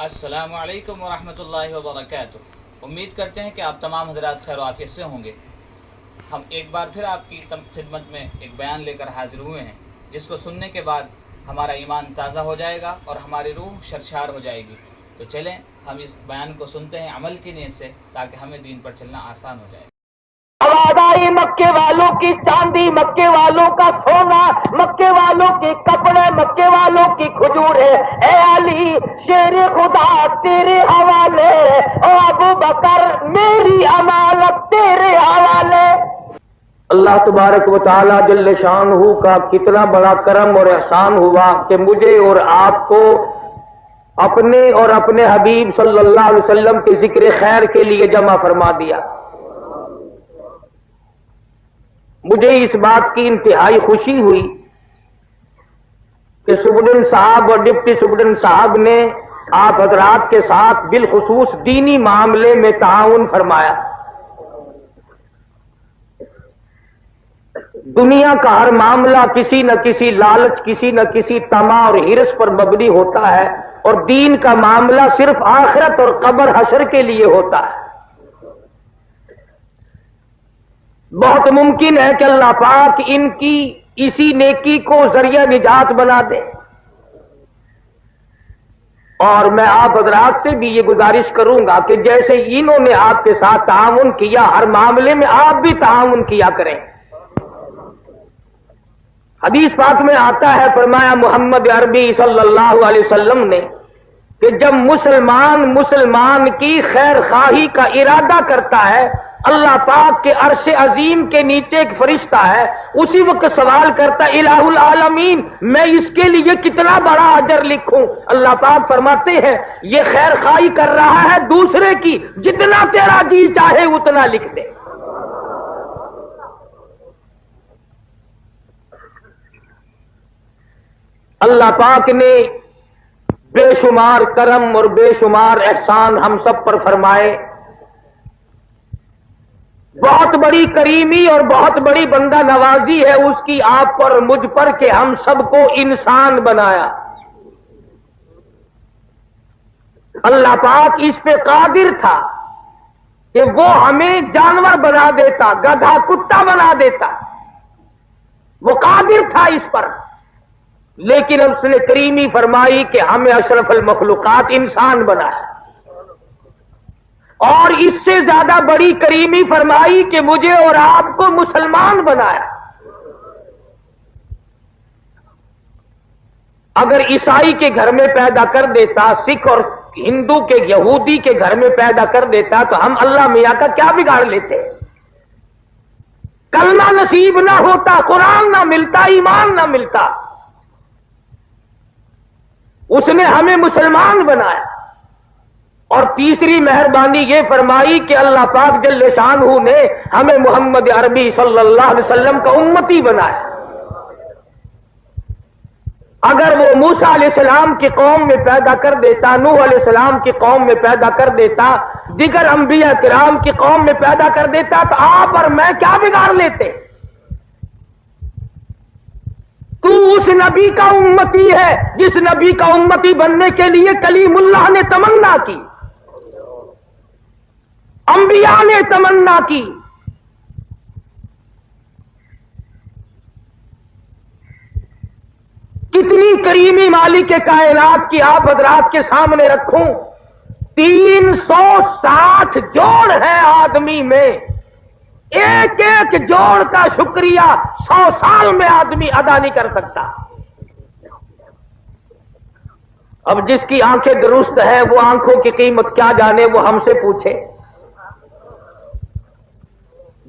السلام علیکم ورحمۃ اللہ وبرکاتہ۔ امید کرتے ہیں کہ آپ تمام حضرات خیر و عافیت سے ہوں گے۔ ہم ایک بار پھر آپ کی خدمت میں ایک بیان لے کر حاضر ہوئے ہیں، جس کو سننے کے بعد ہمارا ایمان تازہ ہو جائے گا اور ہماری روح شرشار ہو جائے گی۔ تو چلیں ہم اس بیان کو سنتے ہیں عمل کی نیت سے، تاکہ ہمیں دین پر چلنا آسان ہو جائے۔ آئی مکے والوں کی چاندی، مکے والوں کا سونا، مکے والوں کے کپڑے، مکے والوں کی کھجوریں، اے علی شیر خدا تیرے حوالے، او ابو بکر میری امانت تیرے حوالے۔ اللہ تبارک و تعالی جل شانہ کا کتنا بڑا کرم اور احسان ہوا کہ مجھے اور آپ کو اپنے اور اپنے حبیب صلی اللہ علیہ وسلم کے ذکر خیر کے لیے جمع فرما دیا۔ مجھے اس بات کی انتہائی خوشی ہوئی کہ سپرڈنٹ صاحب اور ڈپٹی سپرڈنٹ صاحب نے آپ حضرات کے ساتھ بالخصوص دینی معاملے میں تعاون فرمایا۔ دنیا کا ہر معاملہ کسی نہ کسی لالچ، کسی نہ کسی طمع اور ہرس پر مبنی ہوتا ہے، اور دین کا معاملہ صرف آخرت اور قبر حشر کے لیے ہوتا ہے۔ بہت ممکن ہے کہ اللہ پاک ان کی اسی نیکی کو ذریعہ نجات بنا دے، اور میں آپ حضرات سے بھی یہ گزارش کروں گا کہ جیسے انہوں نے آپ کے ساتھ تعاون کیا، ہر معاملے میں آپ بھی تعاون کیا کریں۔ حدیث پاک میں آتا ہے، فرمایا محمد عربی صلی اللہ علیہ وسلم نے کہ جب مسلمان کی خیر خواہی کا ارادہ کرتا ہے، اللہ پاک کے عرش عظیم کے نیچے ایک فرشتہ ہے، اسی وقت سوال کرتا ہے الہ العالمین میں اس کے لیے کتنا بڑا اجر لکھوں؟ اللہ پاک فرماتے ہیں یہ خیر خواہی کر رہا ہے دوسرے کی، جتنا تیرا جی چاہے اتنا لکھ دے۔ اللہ پاک نے بے شمار کرم اور بے شمار احسان ہم سب پر فرمائے۔ بہت بڑی کریمی اور بہت بڑی بندہ نوازی ہے اس کی آپ پر، مجھ پر، کہ ہم سب کو انسان بنایا۔ اللہ پاک اس پہ قادر تھا کہ وہ ہمیں جانور بنا دیتا، گدھا کتا بنا دیتا، وہ قادر تھا اس پر، لیکن اس نے کریمی فرمائی کہ ہمیں اشرف المخلوقات انسان بنایا، اور اس سے زیادہ بڑی کریمی فرمائی کہ مجھے اور آپ کو مسلمان بنایا۔ اگر عیسائی کے گھر میں پیدا کر دیتا، سکھ اور ہندو کے، یہودی کے گھر میں پیدا کر دیتا، تو ہم اللہ میاں کا کیا بگاڑ لیتے؟ کلمہ نصیب نہ ہوتا، قرآن نہ ملتا، ایمان نہ ملتا۔ اس نے ہمیں مسلمان بنایا، اور تیسری مہربانی یہ فرمائی کہ اللہ پاک جل شانہ نے ہمیں محمد عربی صلی اللہ علیہ وسلم کا امتی بنایا۔ اگر وہ موسیٰ علیہ السلام کی قوم میں پیدا کر دیتا، نوح علیہ السلام کی قوم میں پیدا کر دیتا، دیگر انبیاء کرام کی قوم میں پیدا کر دیتا، تو آپ اور میں کیا بگاڑ لیتے؟ تو اس نبی کا امتی ہے جس نبی کا امتی بننے کے لیے کلیم اللہ نے تمنا کی، انبیاء نے تمنا کی۔ کتنی کریمی مالک کائنات کی آپ حضرات کے سامنے رکھوں، 360 جوڑ ہیں آدمی میں، ایک ایک جوڑ کا شکریہ 100 سال میں آدمی ادا نہیں کر سکتا۔ اب جس کی آنکھیں درست ہے وہ آنکھوں کی قیمت کیا جانے، وہ ہم سے پوچھے۔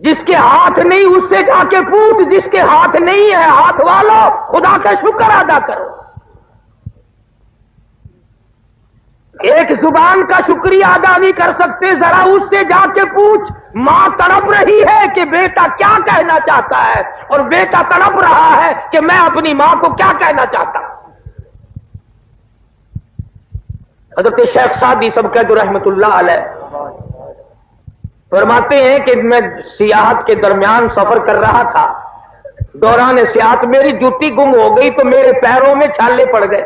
جس کے ہاتھ نہیں اس سے جا کے پوچھ، جس کے ہاتھ نہیں ہے ہاتھ والو خدا کا شکر ادا کرو۔ ایک زبان کا شکریہ ادا نہیں کر سکتے، ذرا اس سے جا کے پوچھ، ماں تڑپ رہی ہے کہ بیٹا کیا کہنا چاہتا ہے، اور بیٹا تڑپ رہا ہے کہ میں اپنی ماں کو کیا کہنا چاہتا ہوں۔ حضرت شیخ سعدی سبکت رحمت اللہ علیہ فرماتے ہیں کہ میں سیاحت کے درمیان سفر کر رہا تھا، دوران سیاحت میری جوتی گم ہو گئی تو میرے پیروں میں چھالے پڑ گئے،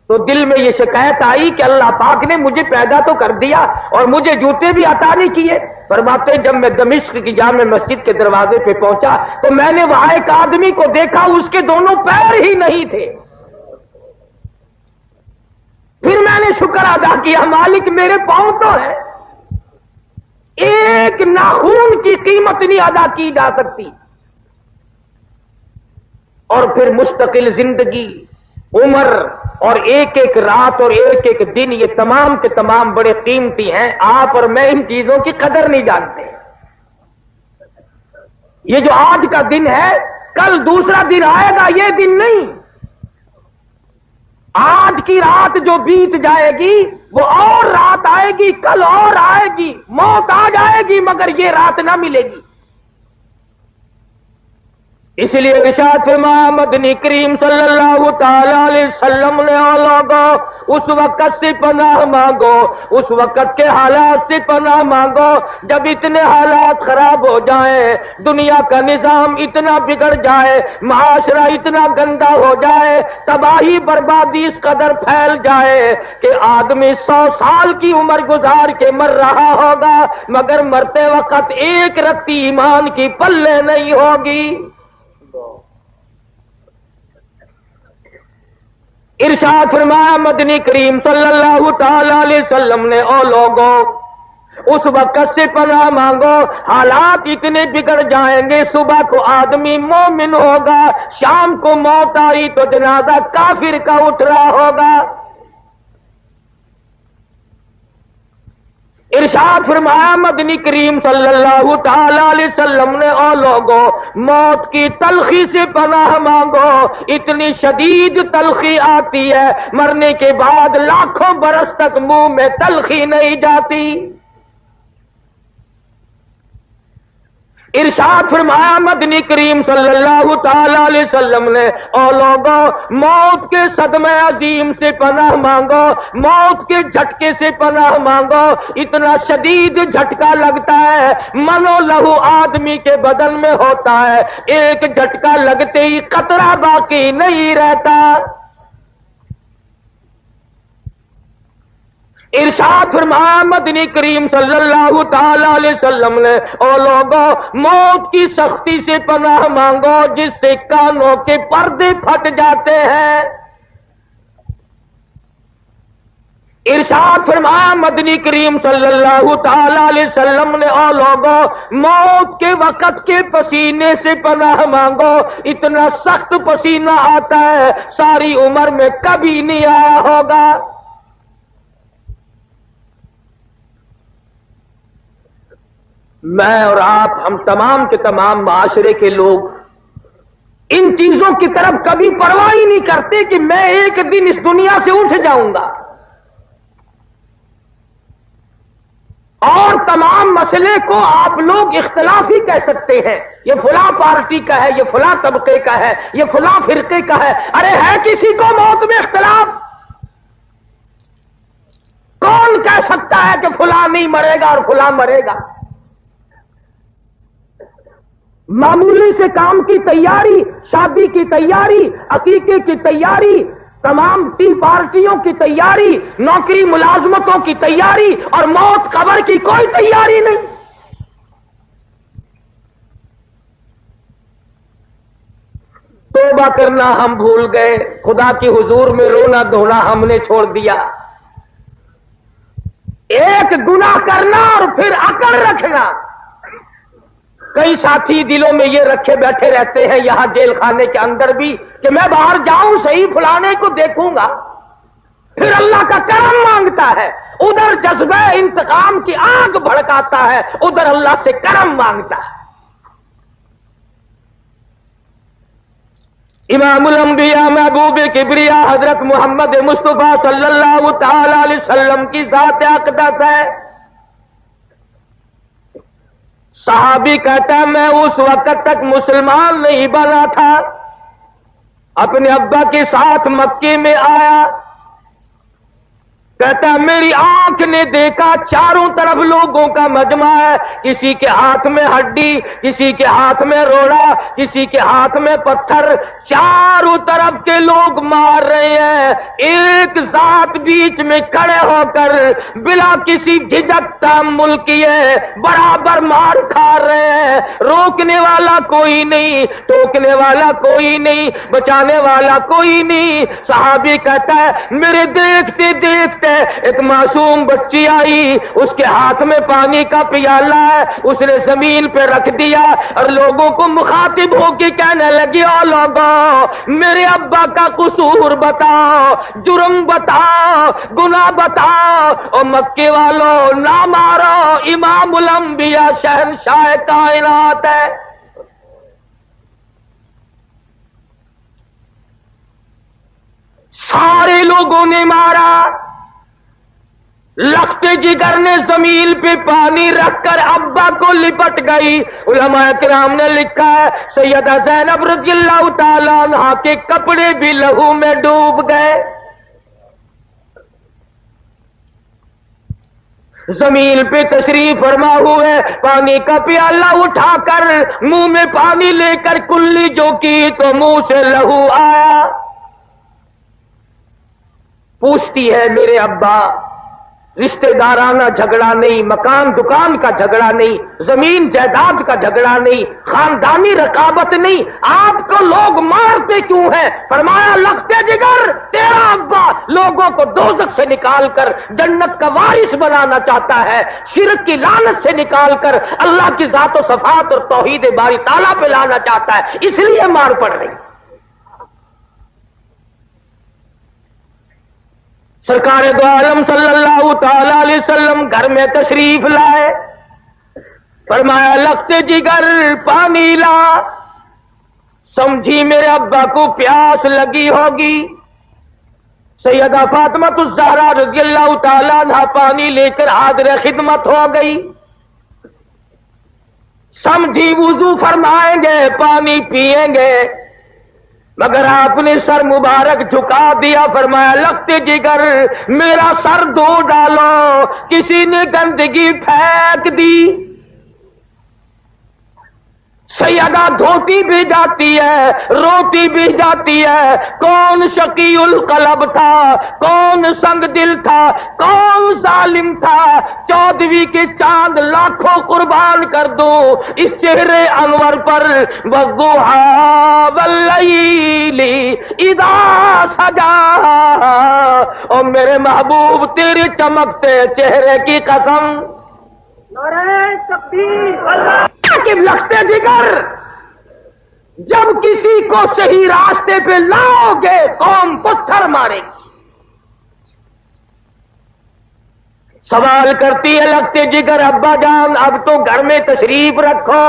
تو دل میں یہ شکایت آئی کہ اللہ پاک نے مجھے پیدا تو کر دیا اور مجھے جوتے بھی عطا نہیں کیے. فرماتے جب میں دمشق کی جامع مسجد کے دروازے پہ پہنچا تو میں نے وہاں ایک آدمی کو دیکھا، اس کے دونوں پیر ہی نہیں تھے. پھر میں نے شکر ادا کیا، مالک میرے پاؤں تو ہے، ایک ناخون کی قیمت نہیں ادا کی جا سکتی. اور پھر مستقل زندگی، عمر اور ایک ایک رات اور ایک ایک دن، یہ تمام کے تمام بڑے قیمتی ہیں. آپ اور میں ان چیزوں کی قدر نہیں جانتے. یہ جو آج کا دن ہے، کل دوسرا دن آئے گا، یہ دن نہیں. آج کی رات جو بیت جائے گی وہ اور رات آئے گی، کل اور آئے گی، موت آ جائے گی مگر یہ رات نہ ملے گی. اس لیے ارشاد فرمایا مدنی کریم صلی اللہ تعالی علیہ وسلم نے لوگوں اس وقت سے پناہ مانگو، اس وقت کے حالات سے پناہ مانگو جب اتنے حالات خراب ہو جائیں، دنیا کا نظام اتنا بگڑ جائے، معاشرہ اتنا گندا ہو جائے، تباہی بربادی اس قدر پھیل جائے کہ آدمی 100 سال کی عمر گزار کے مر رہا ہوگا مگر مرتے وقت ایک رتی ایمان کی پلے نہیں ہوگی. ارشاد فرمایا مدنی کریم صلی اللہ تعالی علیہ وسلم نے او لوگوں اس وقت سے پناہ مانگو، حالات اتنے بگڑ جائیں گے، صبح کو آدمی مومن ہوگا، شام کو موت آئی تو جنازہ کافر کا اٹھ رہا ہوگا. ارشاد فرمایا مدنی کریم صلی اللہ تعالی علیہ وسلم نے او لوگوں موت کی تلخی سے پناہ مانگو، اتنی شدید تلخی آتی ہے مرنے کے بعد لاکھوں برس تک منہ میں تلخی نہیں جاتی. ارشاد فرمایا مدنی کریم صلی اللہ تعالی علیہ وسلم نے او لوگوں موت کے صدمے عظیم سے پناہ مانگو، موت کے جھٹکے سے پناہ مانگو. اتنا شدید جھٹکا لگتا ہے منو لہو آدمی کے بدن میں ہوتا ہے، ایک جھٹکا لگتے ہی قطرہ باقی نہیں رہتا. ارشاد فرمایا مدنی کریم صلی اللہ تعالی علیہ وسلم نے او لوگوں موت کی سختی سے پناہ مانگو جس سے کانوں کے پردے پھٹ جاتے ہیں. ارشاد فرمایا مدنی کریم صلی اللہ تعالی علیہ وسلم نے او لوگوں موت کے وقت کے پسینے سے پناہ مانگو، اتنا سخت پسینہ آتا ہے ساری عمر میں کبھی نہیں آیا ہوگا. میں اور آپ ہم تمام کے تمام معاشرے کے لوگ ان چیزوں کی طرف کبھی پرواہ ہی نہیں کرتے کہ میں ایک دن اس دنیا سے اٹھ جاؤں گا، اور تمام مسئلے کو آپ لوگ اختلافی کہہ سکتے ہیں، یہ فلاں پارٹی کا ہے، یہ فلاں طبقے کا ہے، یہ فلاں فرقے کا ہے. ارے ہے کسی کو موت میں اختلاف؟ کون کہہ سکتا ہے کہ فلاں نہیں مرے گا اور فلاں مرے گا؟ معمولی سے کام کی تیاری، شادی کی تیاری، عقیقے کی تیاری، تمام 3 پارٹیوں کی تیاری، نوکری ملازمتوں کی تیاری اور موت قبر کی کوئی تیاری نہیں. توبہ کرنا ہم بھول گئے، خدا کی حضور میں رونا دھونا ہم نے چھوڑ دیا. ایک گناہ کرنا اور پھر اکڑ رکھنا. کئی ساتھی دلوں میں یہ رکھے بیٹھے رہتے ہیں یہاں جیل خانے کے اندر بھی کہ میں باہر جاؤں صحیح فلانے کو دیکھوں گا، پھر اللہ کا کرم مانگتا ہے، ادھر جذبہ انتقام کی آگ بھڑکاتا ہے، ادھر اللہ سے کرم مانگتا ہے. امام الانبیاء محبوب کبریا حضرت محمد مصطفیٰ صلی اللہ تعالی علیہ وسلم کی ذات اقدس ہے. صحابی کہتا ہے میں اس وقت تک مسلمان نہیں بنا تھا، اپنے ابا کے ساتھ مکے میں آیا، کہتا ہے میری آنکھ نے دیکھا چاروں طرف لوگوں کا مجمع ہے، کسی کے ہاتھ میں ہڈی، کسی کے ہاتھ میں روڑا، کسی کے ہاتھ میں پتھر، چاروں طرف کے لوگ مار رہے ہیں، ایک ذات بیچ میں کھڑے ہو کر بلا کسی جھجک تحمل کیے برابر مار کھا رہے ہیں، روکنے والا کوئی نہیں، ٹوکنے والا کوئی نہیں، بچانے والا کوئی نہیں۔ صحابی کہتا ہے میرے دیکھتے دیکھتے ایک معصوم بچی آئی، اس کے ہاتھ میں پانی کا پیالہ ہے، اس نے زمین پہ رکھ دیا اور لوگوں کو مخاطب ہو کے کہنے لگی او لوگوں میرے ابا کا قصور بتاؤ، جرم بتاؤ، گناہ بتاؤ، اور مکے والوں نہ مارو، امام الانبیاء شہنشاہ کائنات ہے۔ سارے لوگوں نے مارا، لخت جگر نے زمین پہ پانی رکھ کر ابا کو لپٹ گئی۔ علماء کرام نے لکھا ہے سیدہ زینب رضی اللہ تعالیٰ عنہا کے کپڑے بھی لہو میں ڈوب گئے۔ زمین پہ تشریف فرما ہوئے، پانی کا پیالہ اٹھا کر منہ میں پانی لے کر کلی جو کی تو منہ سے لہو آیا۔ پوچھتی ہے میرے ابا، رشتہ دارانہ جھگڑا نہیں، مکان دکان کا جھگڑا نہیں، زمین جائیداد کا جھگڑا نہیں، خاندانی رقابت نہیں، آپ کو لوگ مارتے کیوں ہیں؟ فرمایا لختے جگر تیرا ابا لوگوں کو دوزخ سے نکال کر جنت کا وارث بنانا چاہتا ہے، شرک کی لعنت سے نکال کر اللہ کی ذات و صفات اور توحید باری تعالیٰ پہ لانا چاہتا ہے، اس لیے مار پڑ رہی۔ سرکار دو عالم صلی اللہ تعالی علیہ وسلم گھر میں تشریف لائے، فرمایا لختے جگر پانی لا، سمجھی میرے ابا کو پیاس لگی ہوگی۔ سیدہ فاطمہ الزہرا رضی اللہ تعالیٰ عنہ پانی لے کر حاضر خدمت ہو گئی، سمجھی وضو فرمائیں گے، پانی پیئیں گے، مگر آپ نے سر مبارک جھکا دیا، فرمایا لختے جگر میرا سر دھو ڈالو، کسی نے گندگی پھینک دی۔ سیدہ دھوتی بھی جاتی ہے، روتی بھی جاتی ہے، کون شقی القلب تھا، کون سنگ دل تھا، کون ظالم تھا، 14ویں کے چاند لاکھوں قربان کر دوں اس چہرے انور پر، والضحیٰ واللیل اذا سجا، اور میرے محبوب تیرے چمکتے چہرے کی قسم، نعرہ تکبیر اللہ کہ لختے جگر جب کسی کو صحیح راستے پہ لاؤ گے قوم پتھر مارے گی۔ سوال کرتی ہے لختے جگر ابا جان اب تو گھر میں تشریف رکھو،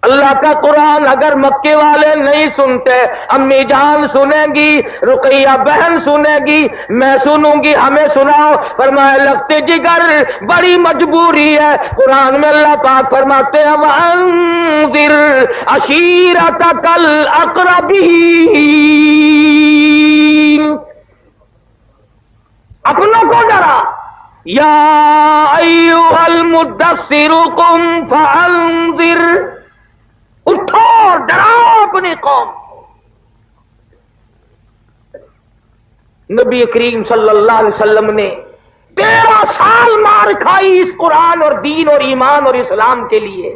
اللہ کا قرآن اگر مکے والے نہیں سنتے، امی جان سنیں گی، رقیہ بہن سنے گی، میں سنوں گی، ہمیں سناؤ۔ فرمایا لختے جگر بڑی مجبوری ہے، قرآن میں اللہ پاک فرماتے ہیں وَأَنذِرْ عَشِيرَتَكَ الْأَقْرَبِينَ، اپنوں کو ڈرا، یا ایھا المدثر قم فانذر، اٹھو ڈراؤ اپنی قوم۔ نبی کریم صلی اللہ علیہ وسلم نے 13 سال مار کھائی اس قرآن اور دین اور ایمان اور اسلام کے لیے۔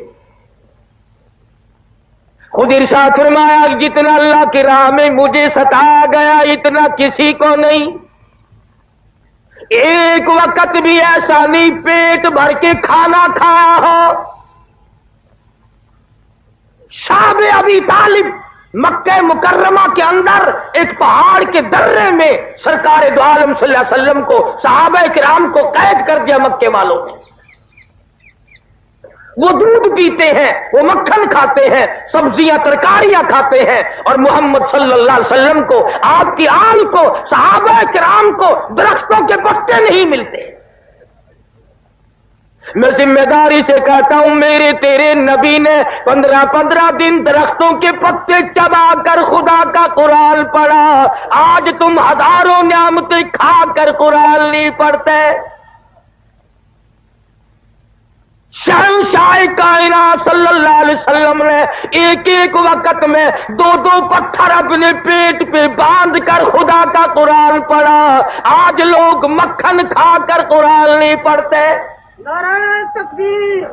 خود ارشاد فرمایا جتنا اللہ کی راہ میں مجھے ستایا گیا اتنا کسی کو نہیں، ایک وقت بھی ایسا نہیں پیٹ بھر کے کھانا کھایا ہو۔ شعب ابی طالب مکہ مکرمہ کے اندر ایک پہاڑ کے درے میں سرکار دو عالم صلی اللہ علیہ وسلم کو صحابہ کرام کو قید کر دیا مکے والوں نے۔ وہ دودھ پیتے ہیں، وہ مکھن کھاتے ہیں، سبزیاں ترکاریاں کھاتے ہیں، اور محمد صلی اللہ علیہ وسلم کو، آپ کی آل کو، صحابہ کرام کو درختوں کے پتے نہیں ملتے۔ میں ذمہ داری سے کہتا ہوں، میرے تیرے نبی نے 15 دن درختوں کے پتے چبا کر خدا کا قرآن پڑھا، آج تم ہزاروں نعمتیں کھا کر قرآن نہیں پڑھتے۔ شہنشاہ کائنات صلی اللہ علیہ وسلم نے ایک وقت میں 2 پتھر اپنے پیٹ پہ باندھ کر خدا کا قرآن پڑھا، آج لوگ مکھن کھا کر قرآن نہیں پڑھتے۔ نعرہ تکبیر۔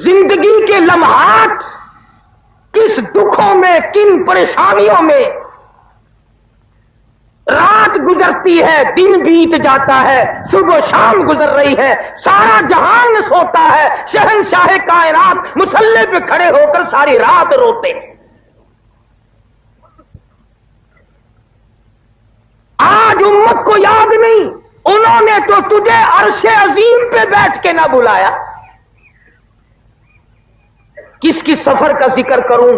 زندگی کے لمحات کس دکھوں میں، کن پریشانیوں میں رات گزرتی ہے، دن بیت جاتا ہے، صبح و شام گزر رہی ہے، سارا جہان سوتا ہے، شہنشاہ کائنات مصلی پہ کھڑے ہو کر ساری رات روتے ہیں۔ آج امت کو یاد نہیں، انہوں نے تو تجھے عرش عظیم پہ بیٹھ کے نہ بلایا۔ کس کی سفر کا ذکر کروں؟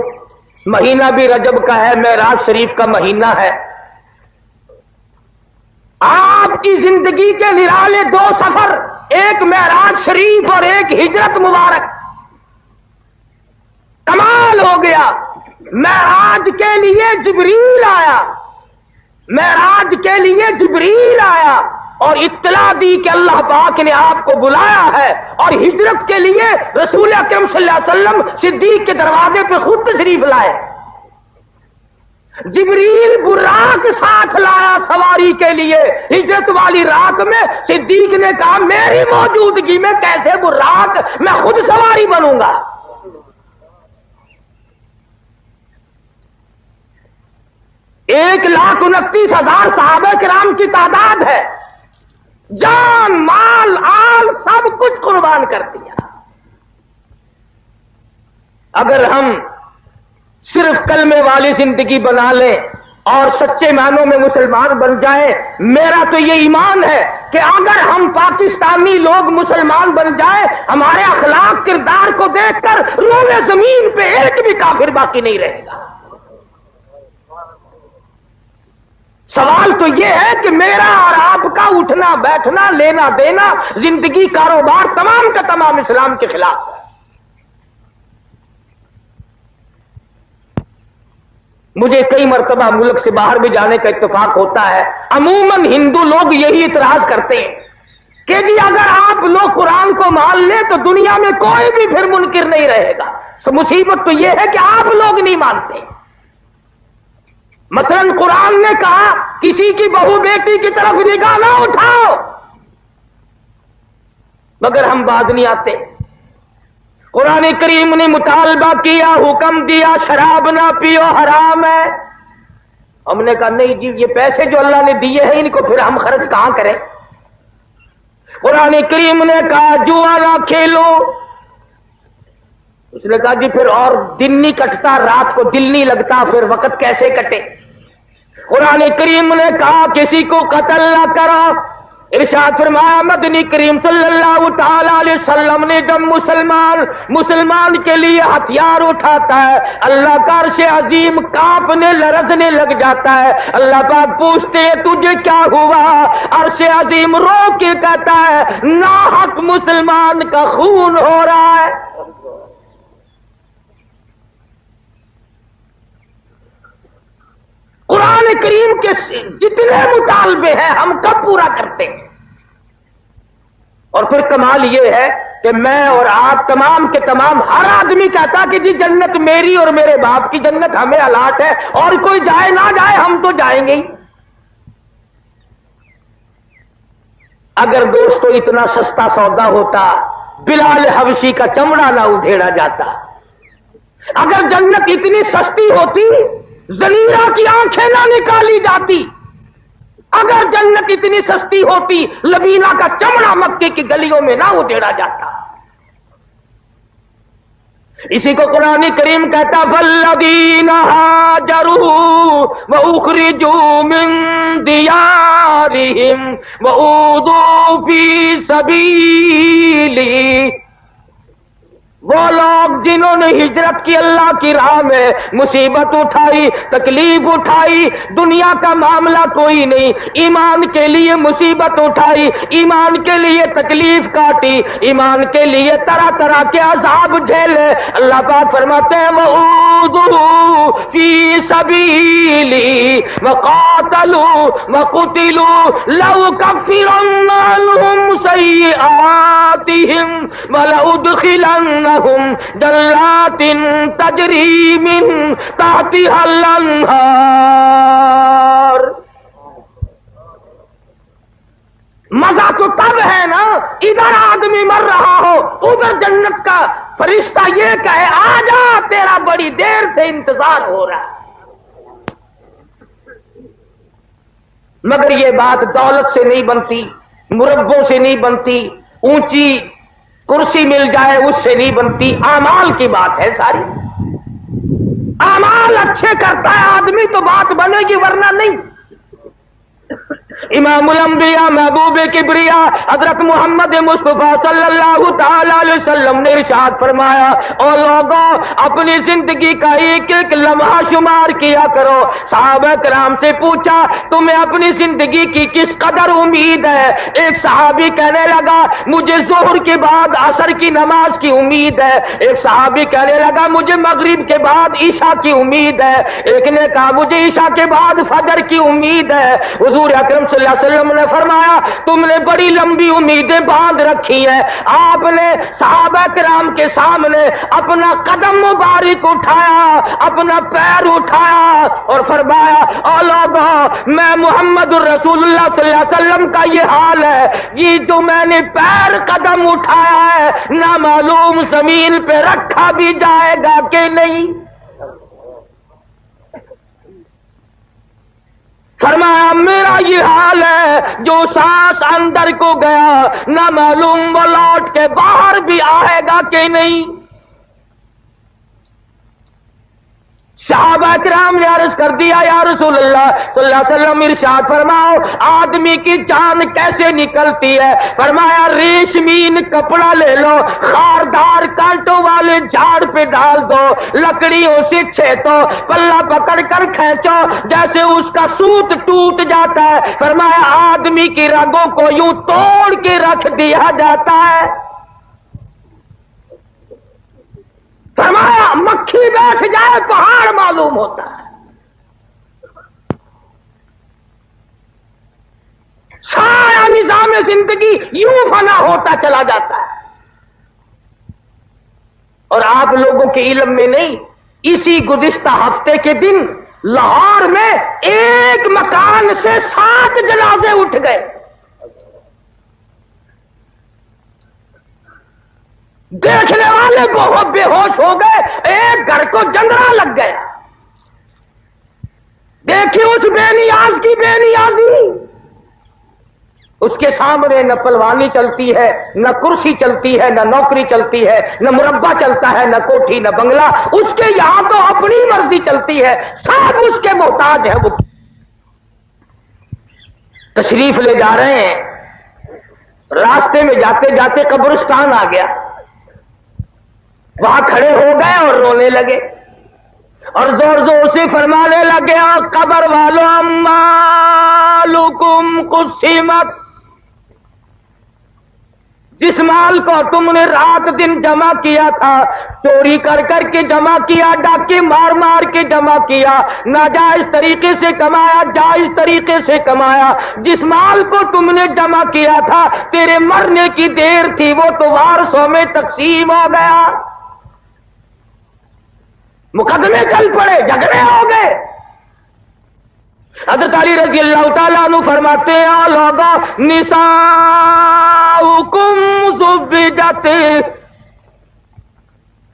مہینہ بھی رجب کا ہے، معراج شریف کا مہینہ ہے۔ آپ کی زندگی کے نرالے 2 سفر، ایک معراج شریف اور ایک ہجرت مبارک، کمال ہو گیا۔ معراج کے لیے جبریل آیا، معراج کے لیے جبریل آیا اور اطلاع دی کہ اللہ پاک نے آپ کو بلایا ہے، اور ہجرت کے لیے رسول اکرم صلی اللہ علیہ وسلم صدیق کے دروازے پہ خود تشریف لائے۔ جبریل براق ساتھ لایا سواری کے لیے، ہجرت والی رات میں صدیق نے کہا میری موجودگی میں کیسے براق، میں خود سواری بنوں گا۔ 1,29,000 صحابہ کرام کی تعداد ہے، جان مال آل سب کچھ قربان کر دیا۔ اگر ہم صرف کلمے والی زندگی بنا لیں اور سچے معنوں میں مسلمان بن جائیں، میرا تو یہ ایمان ہے کہ اگر ہم پاکستانی لوگ مسلمان بن جائیں، ہمارے اخلاق کردار کو دیکھ کر روئے زمین پہ ایک بھی کافر باقی نہیں رہے گا۔ سوال تو یہ ہے کہ میرا اور آپ کا اٹھنا بیٹھنا لینا دینا زندگی کاروبار تمام کا تمام اسلام کے خلاف ہے۔ مجھے کئی مرتبہ ملک سے باہر بھی جانے کا اتفاق ہوتا ہے، عموماً ہندو لوگ یہی اعتراض کرتے ہیں کہ جی اگر آپ لوگ قرآن کو مان لیں تو دنیا میں کوئی بھی پھر منکر نہیں رہے گا۔ مصیبت تو یہ ہے کہ آپ لوگ نہیں مانتے۔ مثلا قرآن نے کہا کسی کی بہو بیٹی کی طرف نگاہ نہ اٹھاؤ، مگر ہم باز نہیں آتے۔ قرآن کریم نے مطالبہ کیا، حکم دیا شراب نہ پیو حرام ہے، ہم نے کہا نہیں جی یہ پیسے جو اللہ نے دیے ہیں ان کو پھر ہم خرچ کہاں کریں۔ قرآن کریم نے کہا جوا نہ کھیلو، اس نے کہا جی پھر اور دن نہیں کٹتا، رات کو دل نہیں لگتا، پھر وقت کیسے کٹے۔ قرآن کریم نے کہا کسی کو قتل نہ کرو، ارشاد فرمایا مدنی کریم صلی اللہ تعالی علیہ وسلم نے جب مسلمان کے لیے ہتھیار اٹھاتا ہے اللہ کا عرش عظیم کانپنے لرزنے لگ جاتا ہے۔ اللہ پاک پوچھتے ہیں تجھے کیا ہوا؟ عرش عظیم رو کے کہتا ہے ناحق مسلمان کا خون ہو رہا ہے۔ قرآن کریم کے جتنے مطالبے ہیں ہم کب پورا کرتے ہیں؟ اور پھر کمال یہ ہے کہ میں اور آپ تمام کے تمام ہر آدمی کہتا کہ جی جنت میری اور میرے باپ کی جنت ہمیں الاٹ ہے، اور کوئی جائے نہ جائے ہم تو جائیں گے ہی۔ اگر دوستو اتنا سستا سودا ہوتا بلال حبشی کا چمڑا نہ ادھیڑا جاتا، اگر جنت اتنی سستی ہوتی زنیرہ کی آنکھیں نہ نکالی جاتی، اگر جنت اتنی سستی ہوتی لبینہ کا چمڑا مکے کی گلیوں میں نہ ادھیڑا جاتا۔ اسی کو قرآن کریم کہتا فالذین ہاجروا واخرجوا من دیارہم واوذوا فی سبیلی وہ لوگ جنہوں نے ہجرت کی اللہ کی راہ میں، مصیبت اٹھائی، تکلیف اٹھائی، دنیا کا معاملہ کوئی نہیں، ایمان کے لیے مصیبت اٹھائی، ایمان کے لیے تکلیف کاٹی، ایمان کے لیے طرح طرح کے عذاب جھیلے، اللہ پاک فرماتے ہیں وَأُوذُوا فِي سَبِيلِي وَقَاتَلُوا وَقُتِلُوا لَأُكَفِّرَنَّ عَنْهُمْ سَيِّئَاتِهِمْ وَلَأُدْخِلَنَّهُمْ جنات تجری من تحتها الانہار۔ مزہ تو تب ہے نا ادھر آدمی مر رہا ہو، ادھر جنت کا فرشتہ یہ کہے آ جا تیرا بڑی دیر سے انتظار ہو رہا ہے۔ مگر یہ بات دولت سے نہیں بنتی، مربوں سے نہیں بنتی، اونچی کرسی مل جائے اس سے نہیں بنتی، اعمال کی بات ہے ساری۔ اعمال اچھے کرتا ہے آدمی تو بات بنے گی، ورنہ نہیں۔ امام الانبیاء محبوب کبریا حضرت محمد مصطفیٰ صلی اللہ تعالی علیہ وسلم نے ارشاد فرمایا، او لوگوں اپنی زندگی کا ایک ایک لمحہ شمار کیا کرو۔ صحابہ کرام سے پوچھا تمہیں اپنی زندگی کی کس قدر امید ہے؟ ایک صحابی کہنے لگا مجھے ظہر کے بعد عصر کی نماز کی امید ہے، ایک صحابی کہنے لگا مجھے مغرب کے بعد عشاء کی امید ہے، ایک نے کہا مجھے عشاء کے بعد فجر کی امید ہے۔ حضور اکرم صلی اللہ علیہ وسلم نے فرمایا تم نے بڑی لمبی امیدیں باندھ رکھی ہیں۔ آپ نے صحابہ کرام کے سامنے اپنا قدم مبارک اٹھایا، اپنا پیر اٹھایا اور فرمایا اے لوگوں میں محمد الرسول اللہ صلی اللہ علیہ وسلم کا یہ حال ہے، یہ جو میں نے پیر قدم اٹھایا ہے نہ معلوم زمین پہ رکھا بھی جائے گا کہ نہیں۔ فرمایا میرا یہ حال ہے جو سانس اندر کو گیا نہ معلوم وہ لوٹ کے باہر بھی آئے گا کہ نہیں۔ صحابہ کرام نے عرض کر دیا یا رسول اللہ صلی اللہ علیہ وسلم ارشاد فرماؤ آدمی کی جان کیسے نکلتی ہے؟ فرمایا ریشمین کپڑا لے لو، خاردار کانٹوں والے جھاڑ پہ ڈال دو، لکڑیوں سے چھیتو، پلہ پکڑ کر کھینچو جیسے اس کا سوت ٹوٹ جاتا ہے۔ فرمایا آدمی کی رگوں کو یوں توڑ کے رکھ دیا جاتا ہے۔ فرمایا مکھی بیٹھ جائے پہاڑ معلوم ہوتا ہے۔ سارا نظام زندگی یوں فنا ہوتا چلا جاتا ہے، اور آپ لوگوں کے علم میں نہیں، اسی گزشتہ ہفتے کے دن لاہور میں ایک مکان سے 7 جنازے اٹھ گئے۔ دیکھنے والے بہت بے ہوش ہو گئے، ایک گھر کو جنگڑا لگ گیا۔ دیکھیے اس بے نیاز کی بے نیازی، اس کے سامنے نہ پلوانی چلتی ہے، نہ کرسی چلتی ہے، نہ نوکری چلتی ہے، نہ مربع چلتا ہے، نہ کوٹھی، نہ بنگلہ، اس کے یہاں تو اپنی مرضی چلتی ہے، سب اس کے محتاج ہیں۔ وہ تشریف لے جا رہے ہیں، راستے میں جاتے جاتے قبرستان آ گیا، وہاں کھڑے ہو گئے اور رونے لگے اور زور زور سے فرمانے لگے قبر والو اموالکم قسمت، جس مال کو تم نے رات دن جمع کیا تھا، چوری کر کر کے جمع کیا، ڈاکے مار مار کے جمع کیا، ناجائز طریقے سے کمایا، جائز طریقے سے کمایا، جس مال کو تم نے جمع کیا تھا تیرے مرنے کی دیر تھی، وہ تو وارثوں میں تقسیم ہو گیا، مقدمے چل پڑے، جھگڑے ہو گئے۔ حضرت علی رضی اللہ تعالیٰ عنہ فرماتے ہیں لوگوں نساؤکم زبجت،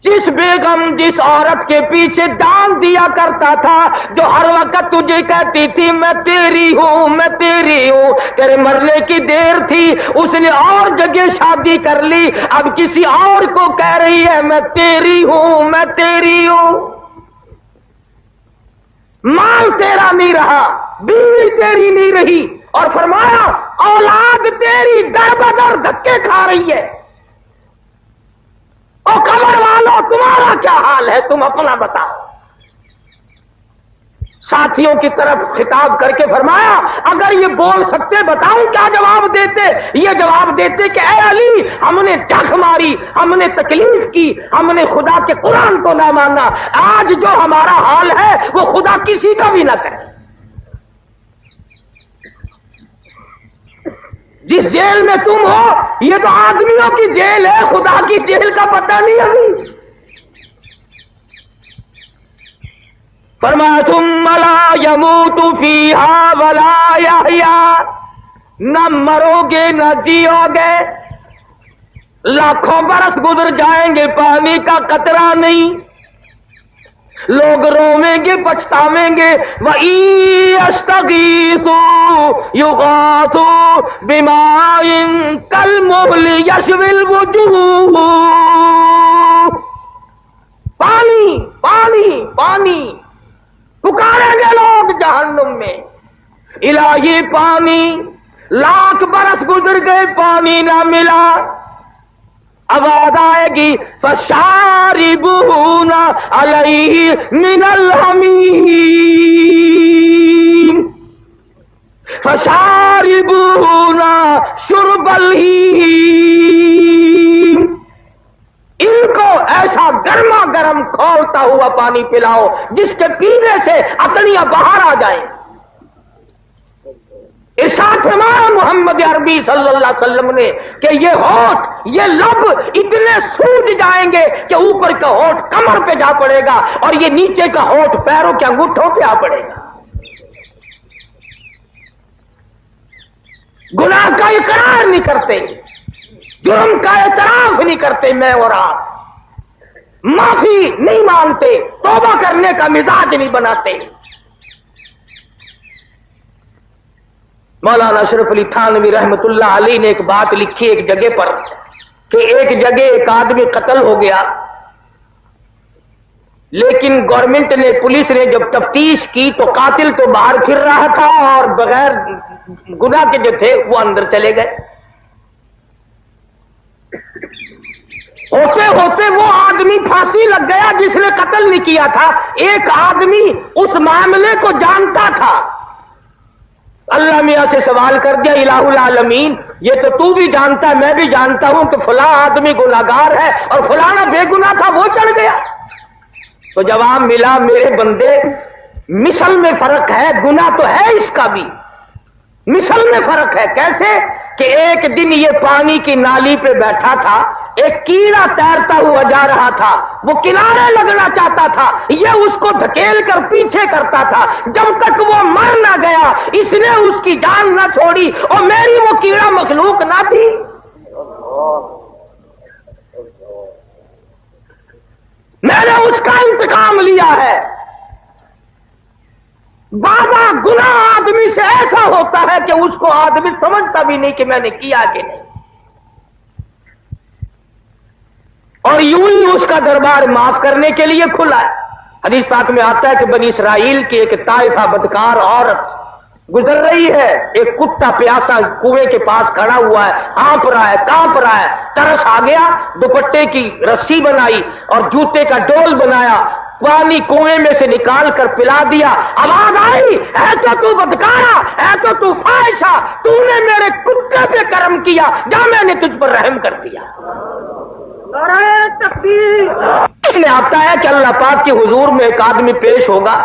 جس بیگم جس عورت کے پیچھے جان دیا کرتا تھا، جو ہر وقت تجھے کہتی تھی میں تیری ہوں میں تیری ہوں، تیرے مرنے کی دیر تھی، اس نے اور جگہ شادی کر لی، اب کسی اور کو کہہ رہی ہے میں تیری ہوں میں تیری ہوں۔ مال تیرا نہیں رہا، بیوی تیری نہیں رہی، اور فرمایا اولاد تیری در بدر دھکے کھا رہی ہے، او قبر والوں تمہارا کیا حال ہے، تم اپنا بتاؤ۔ ساتھیوں کی طرف خطاب کر کے فرمایا اگر یہ بول سکتے بتاؤں کیا جواب دیتے؟ یہ جواب دیتے کہ اے علی ہم نے چخ ماری، ہم نے تکلیف کی، ہم نے خدا کے قرآن کو نہ مانا، آج جو ہمارا حال ہے وہ خدا کسی کا بھی نہ کرے۔ جس جیل میں تم ہو یہ تو آدمیوں کی جیل ہے، خدا کی جیل کا پتہ نہیں ابھی۔ فرمایا ثم لا يموت فيها ولا يحيا، نہ مرو گے نہ جیو گے، لاکھوں برس گزر جائیں گے پانی کا قطرہ نہیں، لوگ رویں گے پچھتاویں گے۔ وَإِن يَسْتَغِيثُوا يُغَاثُوا بِمَاءٍ كَالْمُهْلِ يَشْوِي الْوُجُوهَ، پانی پانی پانی پکاریں گے لوگ جہنم میں، الہی پانی، لاکھ برس گزر گئے پانی نہ ملا، آواز آئے گی فشاربون علیہ من الحمیم، فشاربون شرب الہیم، ان کو ایسا گرما گرم کھولتا ہوا پانی پلاؤ جس کے پینے سے اکڑیاں باہر آ جائیں۔ ارشاد فرمایا محمد عربی صلی اللہ علیہ وسلم نے کہ یہ ہونٹ یہ لب اتنے سوج جائیں گے کہ اوپر کا ہونٹ کمر پہ جا پڑے گا اور یہ نیچے کا ہونٹ پیروں کے انگوٹھوں پہ آ پڑے گا۔ گناہ کا اقرار نہیں کرتے، جرم کا اعتراف نہیں کرتے، میں اور آپ معافی نہیں مانتے، توبہ کرنے کا مزاج نہیں بناتے۔ مولانا اشرف علی تھانوی رحمت اللہ علیہ نے ایک بات لکھی ایک جگہ پر کہ ایک جگہ ایک آدمی قتل ہو گیا، لیکن گورنمنٹ نے پولیس نے جب تفتیش کی تو قاتل تو باہر پھر رہا تھا اور بغیر گناہ کے جو تھے وہ اندر چلے گئے۔ ہوتے ہوتے وہ آدمی پھانسی لگ گیا جس نے قتل نہیں کیا تھا۔ ایک آدمی اس معاملے کو جانتا تھا، اللہ میاں سے سوال کر دیا الہ العالمین یہ تو بھی جانتا ہے میں بھی جانتا ہوں کہ فلاں آدمی گناہگار ہے اور فلانا بے گناہ تھا وہ چڑھ گیا۔ تو جواب ملا میرے بندے مثل میں فرق ہے، گناہ تو ہے اس کا بھی، مثل میں فرق ہے۔ کیسے کہ ایک دن یہ پانی کی نالی پہ بیٹھا تھا، ایک کیڑا تیرتا ہوا جا رہا تھا، وہ کنارے لگنا چاہتا تھا، یہ اس کو دھکیل کر پیچھے کرتا تھا، جب تک وہ مر نہ گیا اس نے اس کی جان نہ چھوڑی، اور میری وہ کیڑا مخلوق نہ تھی۔ میں نے اس کا انتقام لیا ہے۔ بابا گناہ آدمی سے ایسا ہوتا ہے کہ اس کو آدمی سمجھتا بھی نہیں کہ میں نے کیا کہ نہیں، اور یوں ہی اس کا دربار معاف کرنے کے لیے کھلا ہے۔ حدیث پاک میں آتا ہے کہ بنی اسرائیل کی ایک طائفہ بدکار عورت گزر رہی ہے، ایک کتا پیاسا کنویں کے پاس کھڑا ہوا ہے، ہانپ رہا ہے، کانپ رہا ہے، ترس آ گیا، دوپٹے کی رسی بنائی اور جوتے کا ڈول بنایا، پانی کنویں میں سے نکال کر پلا دیا۔ آواز آئی اے تو بدکارا، اے تو فاحشہ، تو نے میرے کتے پہ کرم کیا، جا میں نے تجھ پر رحم کر دیا۔ اس میں آتا ہے کہ اللہ پاک کے حضور میں ایک آدمی پیش ہوگا،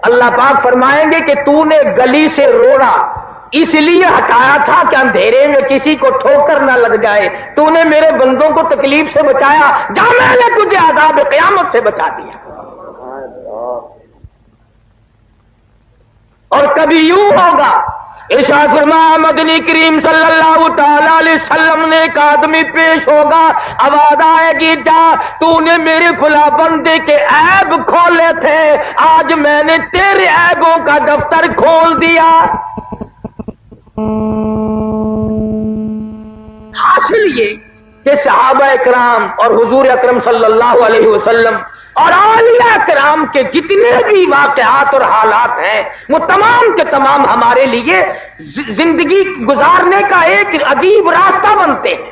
اللہ پاک فرمائیں گے کہ تو نے گلی سے روڑا اس لیے ہٹایا تھا کہ اندھیرے میں کسی کو ٹھوکر نہ لگ جائے، تو نے میرے بندوں کو تکلیف سے بچایا، جا میں نے تجھے عذاب قیامت سے بچا دیا۔ اور کبھی یوں ہوگا، ارشاد فرمایا مدنی کریم صلی اللہ تعالی علیہ وسلم نے ایک آدمی پیش ہوگا، آواز آئے گی جا تو نے میرے فلاں بندے کے عیب کھولے تھے، آج میں نے تیرے عیبوں کا دفتر کھول دیا۔ حاصل یہ کہ صحابہ اکرام اور حضور اکرم صلی اللہ علیہ وسلم اور اولیاء کرام کے جتنے بھی واقعات اور حالات ہیں وہ تمام کے تمام ہمارے لیے زندگی گزارنے کا ایک عجیب راستہ بنتے ہیں۔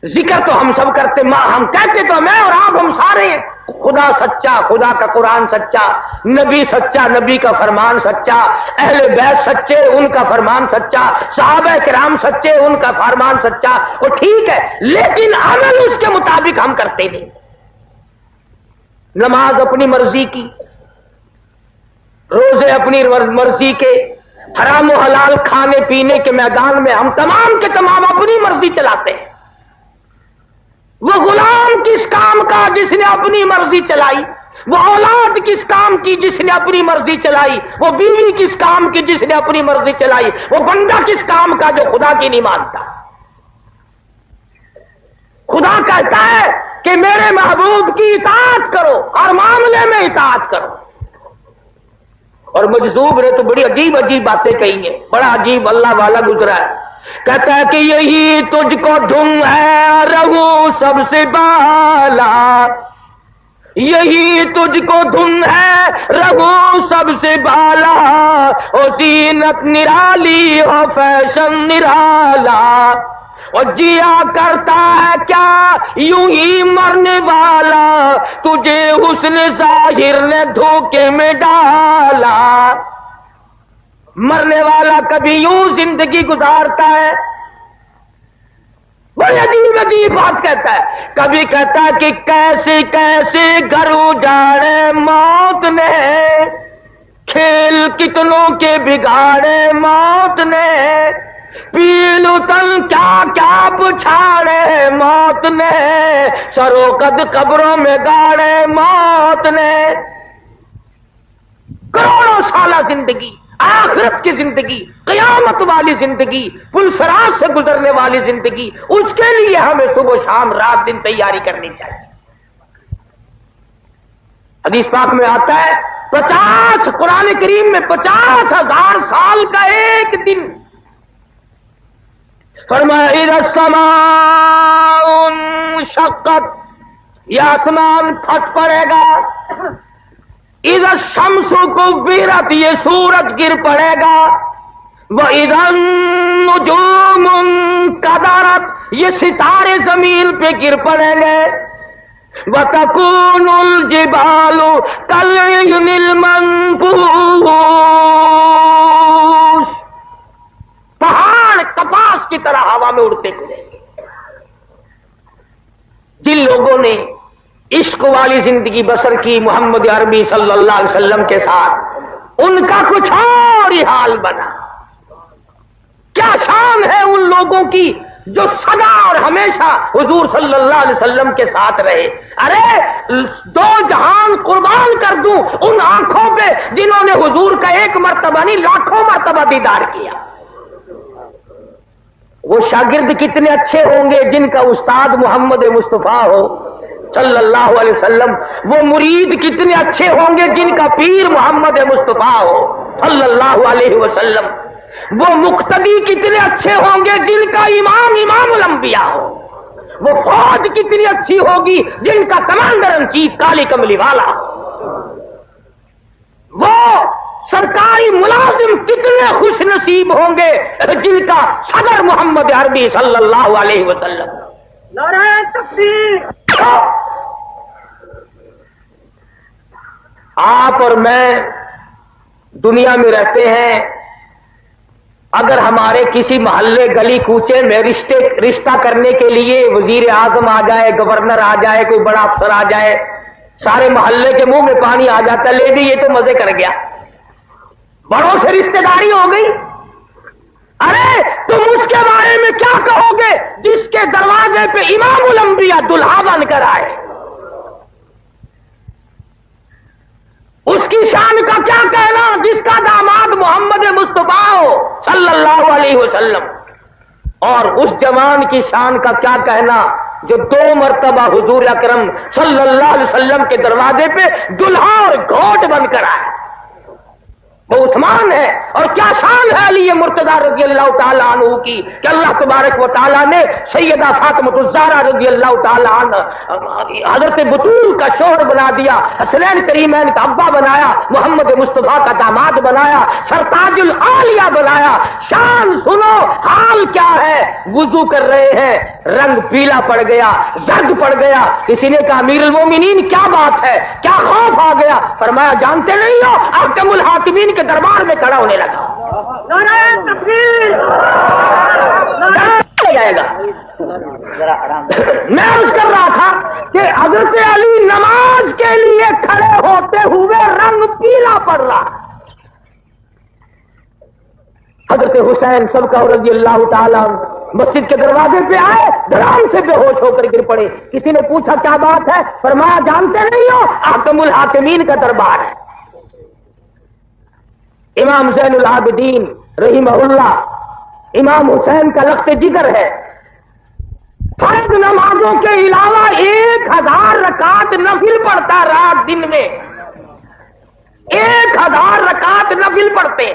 ذکر تو ہم سب کرتے، ماں ہم کہتے تو میں اور آپ ہم سارے ہیں۔ خدا سچا، خدا کا قرآن سچا، نبی سچا، نبی کا فرمان سچا، اہل بیت سچے، ان کا فرمان سچا، صحابہ کرام سچے، ان کا فرمان سچا، وہ ٹھیک ہے، لیکن عمل اس کے مطابق ہم کرتے نہیں۔ نماز اپنی مرضی کی، روزے اپنی مرضی کے، حرام و حلال کھانے پینے کے میدان میں ہم تمام کے تمام اپنی مرضی چلاتے ہیں۔ وہ غلام کس کام کا جس نے اپنی مرضی چلائی، وہ اولاد کس کام کی جس نے اپنی مرضی چلائی، وہ بیوی کس کام کی جس نے اپنی مرضی چلائی، وہ بندہ کس کام کا جو خدا کی نہیں مانتا۔ خدا کہتا ہے کہ میرے محبوب کی اطاعت کرو، ہر معاملے میں اطاعت کرو۔ اور مجذوب نے تو بڑی عجیب عجیب باتیں کہی ہیں، بڑا عجیب اللہ والا گزرا ہے۔ کہتا ہے کہ یہی تجھ کو دھن ہے رہو سب سے بالا، یہی تجھ کو دھن ہے رہو سب سے بالا، او زینت نرالی ہو فیشن نرالا، اور جیا کرتا ہے کیا یوں ہی مرنے والا، تجھے حسن ظاہر نے دھوکے میں ڈالا۔ مرنے والا کبھی یوں زندگی گزارتا ہے، بڑی عجیب عجیب بات کہتا ہے، کبھی کہتا ہے کہ کیسے کیسے گھر اجاڑے موت نے، کھیل کتنوں کے بگاڑے موت نے، پیل تن کیا کیا بچھاڑے موت نے، سروقد قبروں میں گاڑے موت نے۔ کروڑوں سالہ زندگی، آخرت کی زندگی، قیامت والی زندگی، پلسرات سے گزرنے والی زندگی، اس کے لیے ہمیں صبح شام رات دن تیاری کرنی چاہیے۔ حدیث پاک میں آتا ہے 50 قرآن کریم میں 50,000 سال کا ایک دن، فرمایا اذا السماء انشقت، یہ آسمان پھٹ پڑے گا، اذا الشمس کورت، یہ سورج گر پڑے گا، واذا النجوم انکدرت، یہ ستارے زمین پہ گر پڑیں گے، وتکون الجبال کالعہن المنفوش، پہاڑ کپاس کی طرح ہوا میں اڑتے پھریں گے۔ جن لوگوں نے عشق والی زندگی بسر کی محمد عربی صلی اللہ علیہ وسلم کے ساتھ، ان کا کچھ اور ہی حال بنا۔ کیا شان ہے ان لوگوں کی جو سدا اور ہمیشہ حضور صلی اللہ علیہ وسلم کے ساتھ رہے۔ ارے 2 جہان قربان کر دوں ان آنکھوں پہ جنہوں نے حضور کا ایک مرتبہ نہیں لاکھوں مرتبہ دیدار کیا۔ وہ شاگرد کتنے اچھے ہوں گے جن کا استاد محمد مصطفیٰ ہو صلی اللہ علیہ وسلم، وہ مرید کتنے اچھے ہوں گے جن کا پیر محمد مصطفیٰ ہو صلی اللہ علیہ وسلم، وہ مقتدی کتنے اچھے ہوں گے جن کا امام الانبیاء ہو، وہ فوج کتنی اچھی ہوگی جن کا کمانڈر ان چیف کالی کملی والا ہو، وہ سرکاری ملازم کتنے خوش نصیب ہوں گے جن کا صدر محمد عربی صلی اللہ علیہ وسلم۔ نعرہ تکبیر۔ آپ اور میں دنیا میں رہتے ہیں، اگر ہمارے کسی محلے گلی کوچے میں رشتہ کرنے کے لیے وزیر اعظم آ جائے، گورنر آ جائے، کوئی بڑا افسر آ جائے، سارے محلے کے منہ میں پانی آ جاتا ہے، لے بھی یہ تو مزے کر گیا، بڑوں سے رشتہ داری ہو گئی۔ ارے تم اس کے بارے میں کیا کہو گے جس کے دروازے پہ امام الانبیاء دلہا بن کر آئے؟ اس کی شان کا کیا کہنا جس کا داماد محمد مصطفیٰ ہو صلی اللہ علیہ وسلم، اور اس جوان کی شان کا کیا کہنا جو 2 مرتبہ حضور اکرم صلی اللہ علیہ وسلم کے دروازے پہ دلہا اور گھوٹ بن کر آئے۔ وہ عثمان ہے. اور کیا شان ہے علی مرتضی رضی اللہ تعالیٰ عنہ کی کہ اللہ تبارک و تعالیٰ نے سیدہ فاطمہ الزہرا رضی اللہ تعالیٰ عنہ حضرت بطول کا شوہر بنا دیا, حسنین کریمین کا ابا بنایا, محمد مصطفیٰ کا داماد بنایا, سرتاج العالیہ بنایا. شان سنو, حال کیا ہے؟ وضو کر رہے ہیں, رنگ پیلا پڑ گیا, زرد پڑ گیا. کسی نے کہا امیر المومنین کیا بات ہے, کیا خوف آ گیا؟ فرمایا جانتے نہیں ہو, احکم الحاکمین کے دربار میں کھڑا ہونے لگا. جائے گا. میں عرض کر رہا تھا کہ حضرت علی نماز کے لیے کھڑے ہوتے ہوئے رنگ پیلا پڑ رہا. حضرت حسین سب کا رضی اللہ تعالیٰ مسجد کے دروازے پہ آئے, دھڑام سے بے ہوش ہو کر گر پڑے. کسی نے پوچھا کیا بات ہے؟ فرمایا جانتے نہیں ہو, احکم الحاکمین کا دربار ہے. امام زین العابدین رحمہ اللہ, امام حسین کا لخت جگر ہے. فرض نمازوں کے علاوہ 1000 رکعت نفل پڑھتا رات دن میں, 1000 رکعت نفل پڑھتے.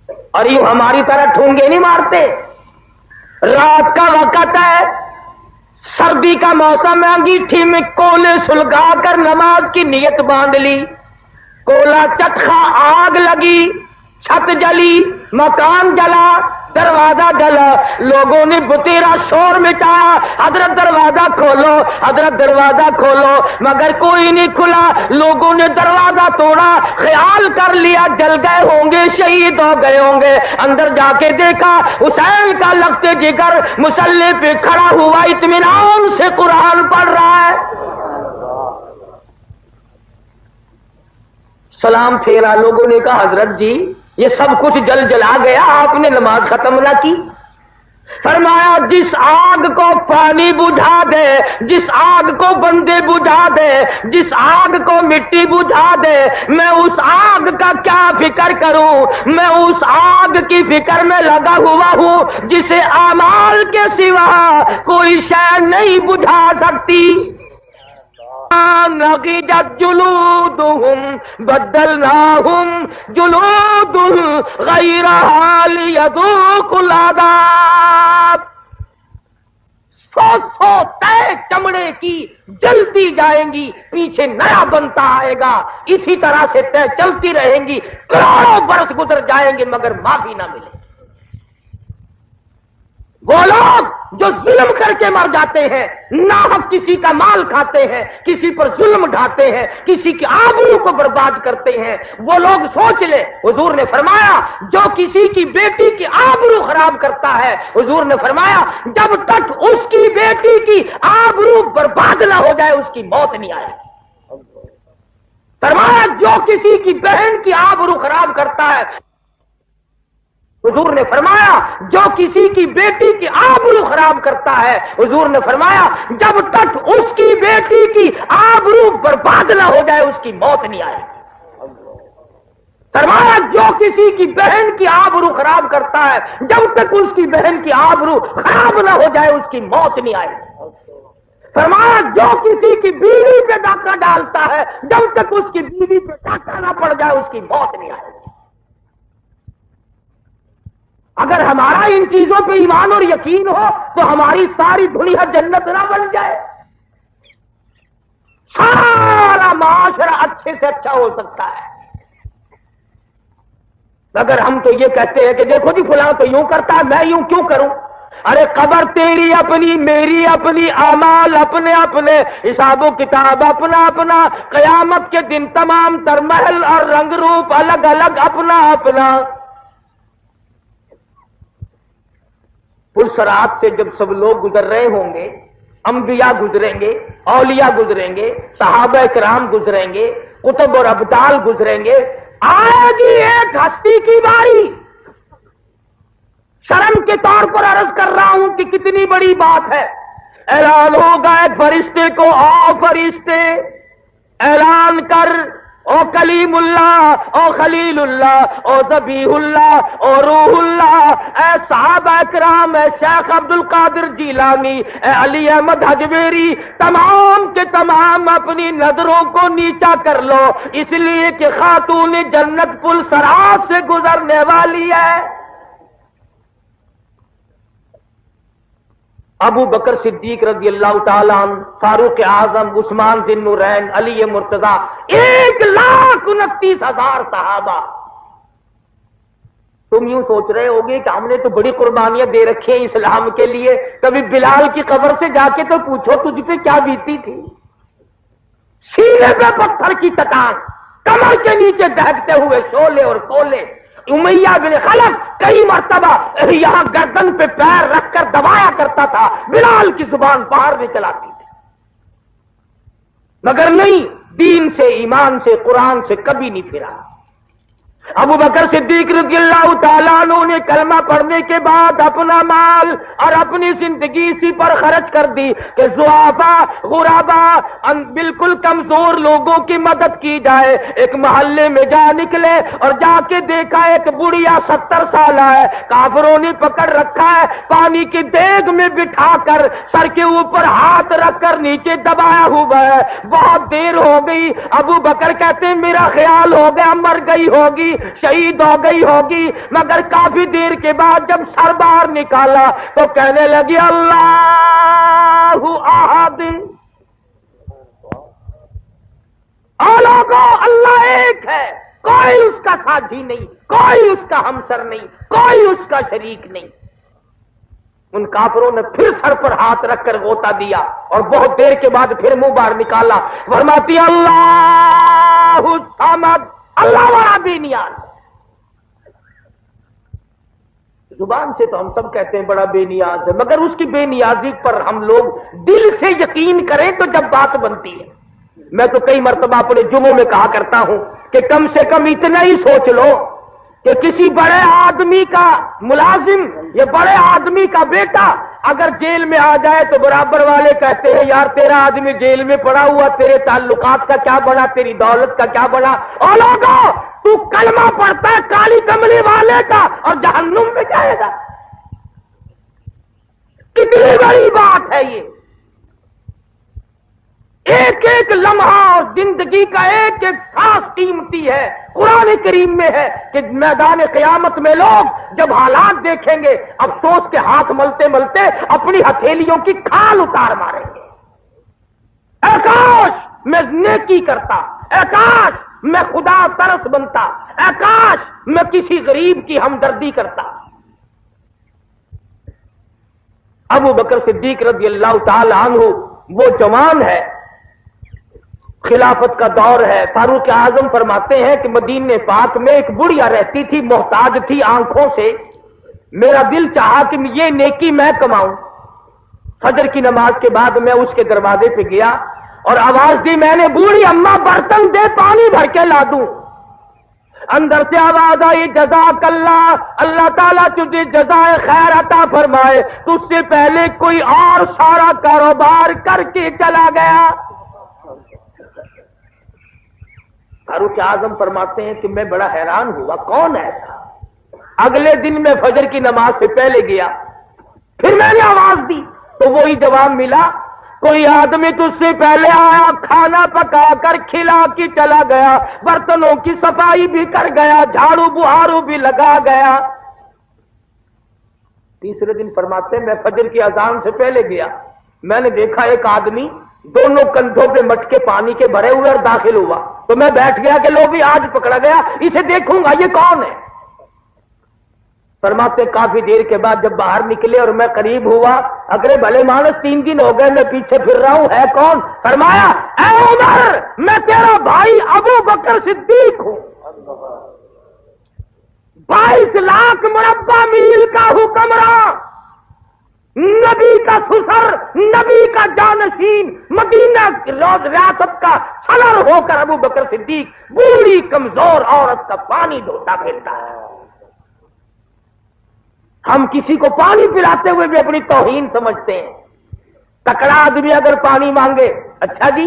اور یوں ہماری طرح ٹھونگے نہیں مارتے. رات کا وقت ہے, سردی کا موسم ہے, انگیٹھی میں کولے سلگا کر نماز کی نیت باندھ لی. کولا چٹخا, آگ لگی, چھت جلی, مکان جلا, دروازہ جلا. لوگوں نے بتیرا شور مچایا, حضرت دروازہ کھولو, حضرت دروازہ کھولو, مگر کوئی نہیں کھلا. لوگوں نے دروازہ توڑا, خیال کر لیا جل گئے ہوں گے, شہید ہو گئے ہوں گے. اندر جا کے دیکھا حسین کا لخت جگر مصلی پہ کھڑا ہوا, اطمینان سے قرآن پڑھ رہا ہے. سلام پھیرا. لوگوں نے کہا حضرت جی یہ سب کچھ جل جلا گیا, آپ نے نماز ختم نہ کی. فرمایا جس آگ کو پانی بجھا دے, جس آگ کو بندے بجھا دے, جس آگ کو مٹی بجھا دے, میں اس آگ کا کیا فکر کروں؟ میں اس آگ کی فکر میں لگا ہوا ہوں جسے اعمال کے سوا کوئی شے نہیں بجھا سکتی. نضجت جلودهم بدلناهم جلود غیرها لیذوقوا العذاب. 100 تے چمڑے کی جلتی جائیں گی, پیچھے نیا بنتا آئے گا. اسی طرح سے تے چلتی رہیں گی, کروڑوں برس گزر جائیں گے مگر معافی نہ ملے. وہ لوگ جو ظلم کر کے مر جاتے ہیں, ناحق کسی کا مال کھاتے ہیں, کسی پر ظلم ڈھاتے ہیں, کسی کی آبرو کو برباد کرتے ہیں, وہ لوگ سوچ لے. حضور نے فرمایا جو کسی کی بیٹی کی آبرو خراب کرتا ہے, حضور نے فرمایا جب تک اس کی بیٹی کی آبرو برباد نہ ہو جائے اس کی موت نہیں آئے. فرمایا جو کسی کی بہن کی آبرو خراب کرتا ہے, حضور نے فرمایا جو کسی کی بیٹی کی آبرو خراب کرتا ہے, حضور نے فرمایا جب تک اس کی بیٹی کی آبرو برباد نہ ہو جائے اس کی موت نہیں آئے. فرمایا جو کسی کی بہن کی آبرو خراب کرتا ہے, جب تک اس کی بہن کی آبرو خراب نہ ہو جائے اس کی موت نہیں آئے. فرمایا جو کسی کی بیوی پہ ڈاکہ ڈالتا ہے, جب تک اس کی بیوی پہ ڈاکہ نہ پڑ جائے اس کی موت نہیں آئے. اگر ہمارا ان چیزوں پہ ایمان اور یقین ہو تو ہماری ساری دنیا جنت نہ بن جائے, سارا معاشرہ اچھے سے اچھا ہو سکتا ہے. اگر ہم تو یہ کہتے ہیں کہ دیکھو جی فلاں تو یوں کرتا ہے, میں یوں کیوں کروں؟ ارے قبر تیری اپنی, میری اپنی, اعمال اپنے اپنے, حساب و کتاب اپنا اپنا, قیامت کے دن تمام تر محل اور رنگ روپ الگ الگ اپنا اپنا. پل صراط سے جب سب لوگ گزر رہے ہوں گے, انبیاء گزریں گے, اولیاء گزریں گے, صحابہ کرام گزریں گے, کتب اور ابدال گزریں گے, آئے گی ایک ہستی کی باری. شرم کے طور پر عرض کر رہا ہوں کہ کتنی بڑی بات ہے. اعلان ہوگا ایک فرشتے کو, آؤ فرشتے اعلان کر او کلیم اللہ، او خلیل اللہ، او ذبیح اللہ، او روح اللہ، اے صحابہ کرام، اے شیخ عبد القادر جیلانی، اے علی احمد حجویری، تمام کے تمام اپنی نظروں کو نیچا کر لو، اس لیے کہ خاتون جنت پل صراط سے گزرنے والی ہے۔ ابو بکر صدیق رضی اللہ تعالیٰ عنہ، فاروق اعظم، عثمان ذی النورین، علی مرتضی، 1,29,000 صحابہ۔ تم یوں سوچ رہے ہوگے کہ ہم نے تو بڑی قربانیاں دے رکھی ہیں اسلام کے لیے، کبھی بلال کی قبر سے جا کے تو پوچھو تجھ پہ کیا بیتی تھی؟ سینے پہ پتھر کی چٹان، کمر کے نیچے دہکتے ہوئے شعلے اور کولے۔ امیہ بن خلف کئی مرتبہ یہاں گردن پہ پیر رکھ کر دبایا کرتا تھا، بلال کی زبان باہر نکل آتی تھی، مگر نہیں، دین سے، ایمان سے، قرآن سے کبھی نہیں پھرا۔ ابو بکر صدیق رضی اللہ تعالیٰ عنہ نے کلمہ پڑھنے کے بعد اپنا مال اور اپنی زندگی اسی پر خرچ کر دی کہ ضعفاء، غرباء، بالکل کمزور لوگوں کی مدد کی جائے۔ ایک محلے میں جا نکلے اور جا کے دیکھا ایک بڑھیا 70 سالہ ہے، کافروں نے پکڑ رکھا ہے، پانی کی دیگ میں بٹھا کر سر کے اوپر ہاتھ رکھ کر نیچے دبایا ہوا ہے۔ بہت دیر ہو گئی، ابو بکر کہتے ہیں میرا خیال ہو گیا مر گئی ہوگی، شہید ہو گئی ہوگی، مگر کافی دیر کے بعد جب سر باہر نکالا تو کہنے لگی اللہ احد، لوگوں اللہ ایک ہے، کوئی اس کا ساتھی نہیں، کوئی اس کا ہمسر نہیں، کوئی اس کا شریک نہیں۔ ان کافروں نے پھر سر پر ہاتھ رکھ کر غوطہ دیا اور بہت دیر کے بعد پھر منہ باہر نکالا، فرماتی اللہ الصمد، اللہ والا بے نیاز۔ زبان سے تو ہم سب کہتے ہیں بڑا بے نیاز ہے، مگر اس کی بے نیازی پر ہم لوگ دل سے یقین کریں تو جب بات بنتی ہے۔ میں تو کئی مرتبہ اپنے جمعوں میں کہا کرتا ہوں کہ کم سے کم اتنا ہی سوچ لو کہ کسی بڑے آدمی کا ملازم یا بڑے آدمی کا بیٹا اگر جیل میں آ جائے تو برابر والے کہتے ہیں یار تیرا آدمی جیل میں پڑا ہوا، تیرے تعلقات کا کیا بنا، تیری دولت کا کیا بنا؟ اور لوگوں تو کلمہ پڑھتا ہے کالی کملی والے کا اور جہنم میں جائے گا۔ کتنی بڑی بات ہے یہ، ایک ایک لمحہ اور زندگی کا ایک ایک سانس قیمتی ہے۔ قرآن کریم میں ہے کہ میدان قیامت میں لوگ جب حالات دیکھیں گے افسوس کے ہاتھ ملتے ملتے اپنی ہتھیلیوں کی کھال اتار ماریں گے۔ اے کاش میں نیکی کرتا، اے کاش میں خدا ترس بنتا، اے کاش میں کسی غریب کی ہمدردی کرتا۔ ابو بکر صدیق رضی اللہ تعالی عنہ وہ جوان ہے، خلافت کا دور ہے۔ فاروق اعظم فرماتے ہیں کہ مدینے پاک میں ایک بڑھیا رہتی تھی، محتاج تھی آنکھوں سے، میرا دل چاہا کہ یہ نیکی میں کماؤں۔ فجر کی نماز کے بعد میں اس کے دروازے پہ گیا اور آواز دی، میں نے بوڑھی اماں برتن دے پانی بھر کے لا دوں۔ اندر سے آواز آئی، جزاک اللہ، اللہ تعالیٰ تجھے جزائے خیر عطا فرمائے، تجھ سے پہلے کوئی اور سارا کاروبار کر کے چلا گیا۔ فاروق اعظم فرماتے ہیں کہ میں بڑا حیران ہوا، کون ایسا؟ اگلے دن میں فجر کی نماز سے پہلے گیا، پھر میں نے آواز دی تو وہی جواب ملا، کوئی آدمی تجھ سے پہلے آیا، کھانا پکا کر کھلا کے چلا گیا، برتنوں کی صفائی بھی کر گیا، جھاڑو بہارو بھی لگا گیا۔ تیسرے دن فرماتے ہیں میں فجر کی اذان سے پہلے گیا، میں نے دیکھا ایک آدمی دونوں کندھوں پہ مٹکے پانی کے بھرے ہوئے اور داخل ہوا، تو میں بیٹھ گیا کہ لو بھی آج پکڑا گیا، اسے دیکھوں گا یہ کون ہے۔ فرماتے کافی دیر کے بعد جب باہر نکلے اور میں قریب ہوا، اگرے بھلے مانس 3 دن ہو گئے میں پیچھے پھر رہا ہوں، ہے کون؟ فرمایا اے عمر، میں تیرا بھائی ابو بکر صدیق ہوں، 22 لاکھ مربع میل کا حکمراں، نبی کا سسر، نبی کا جانشین، مدینہ ریاست کا صدر ہو کر ابو بکر صدیق بوڑھی کمزور عورت کا پانی دھوتا پھرتا ہے۔ ہم کسی کو پانی پلاتے ہوئے بھی اپنی توہین سمجھتے ہیں۔ تکڑا آدمی اگر پانی مانگے، اچھا جی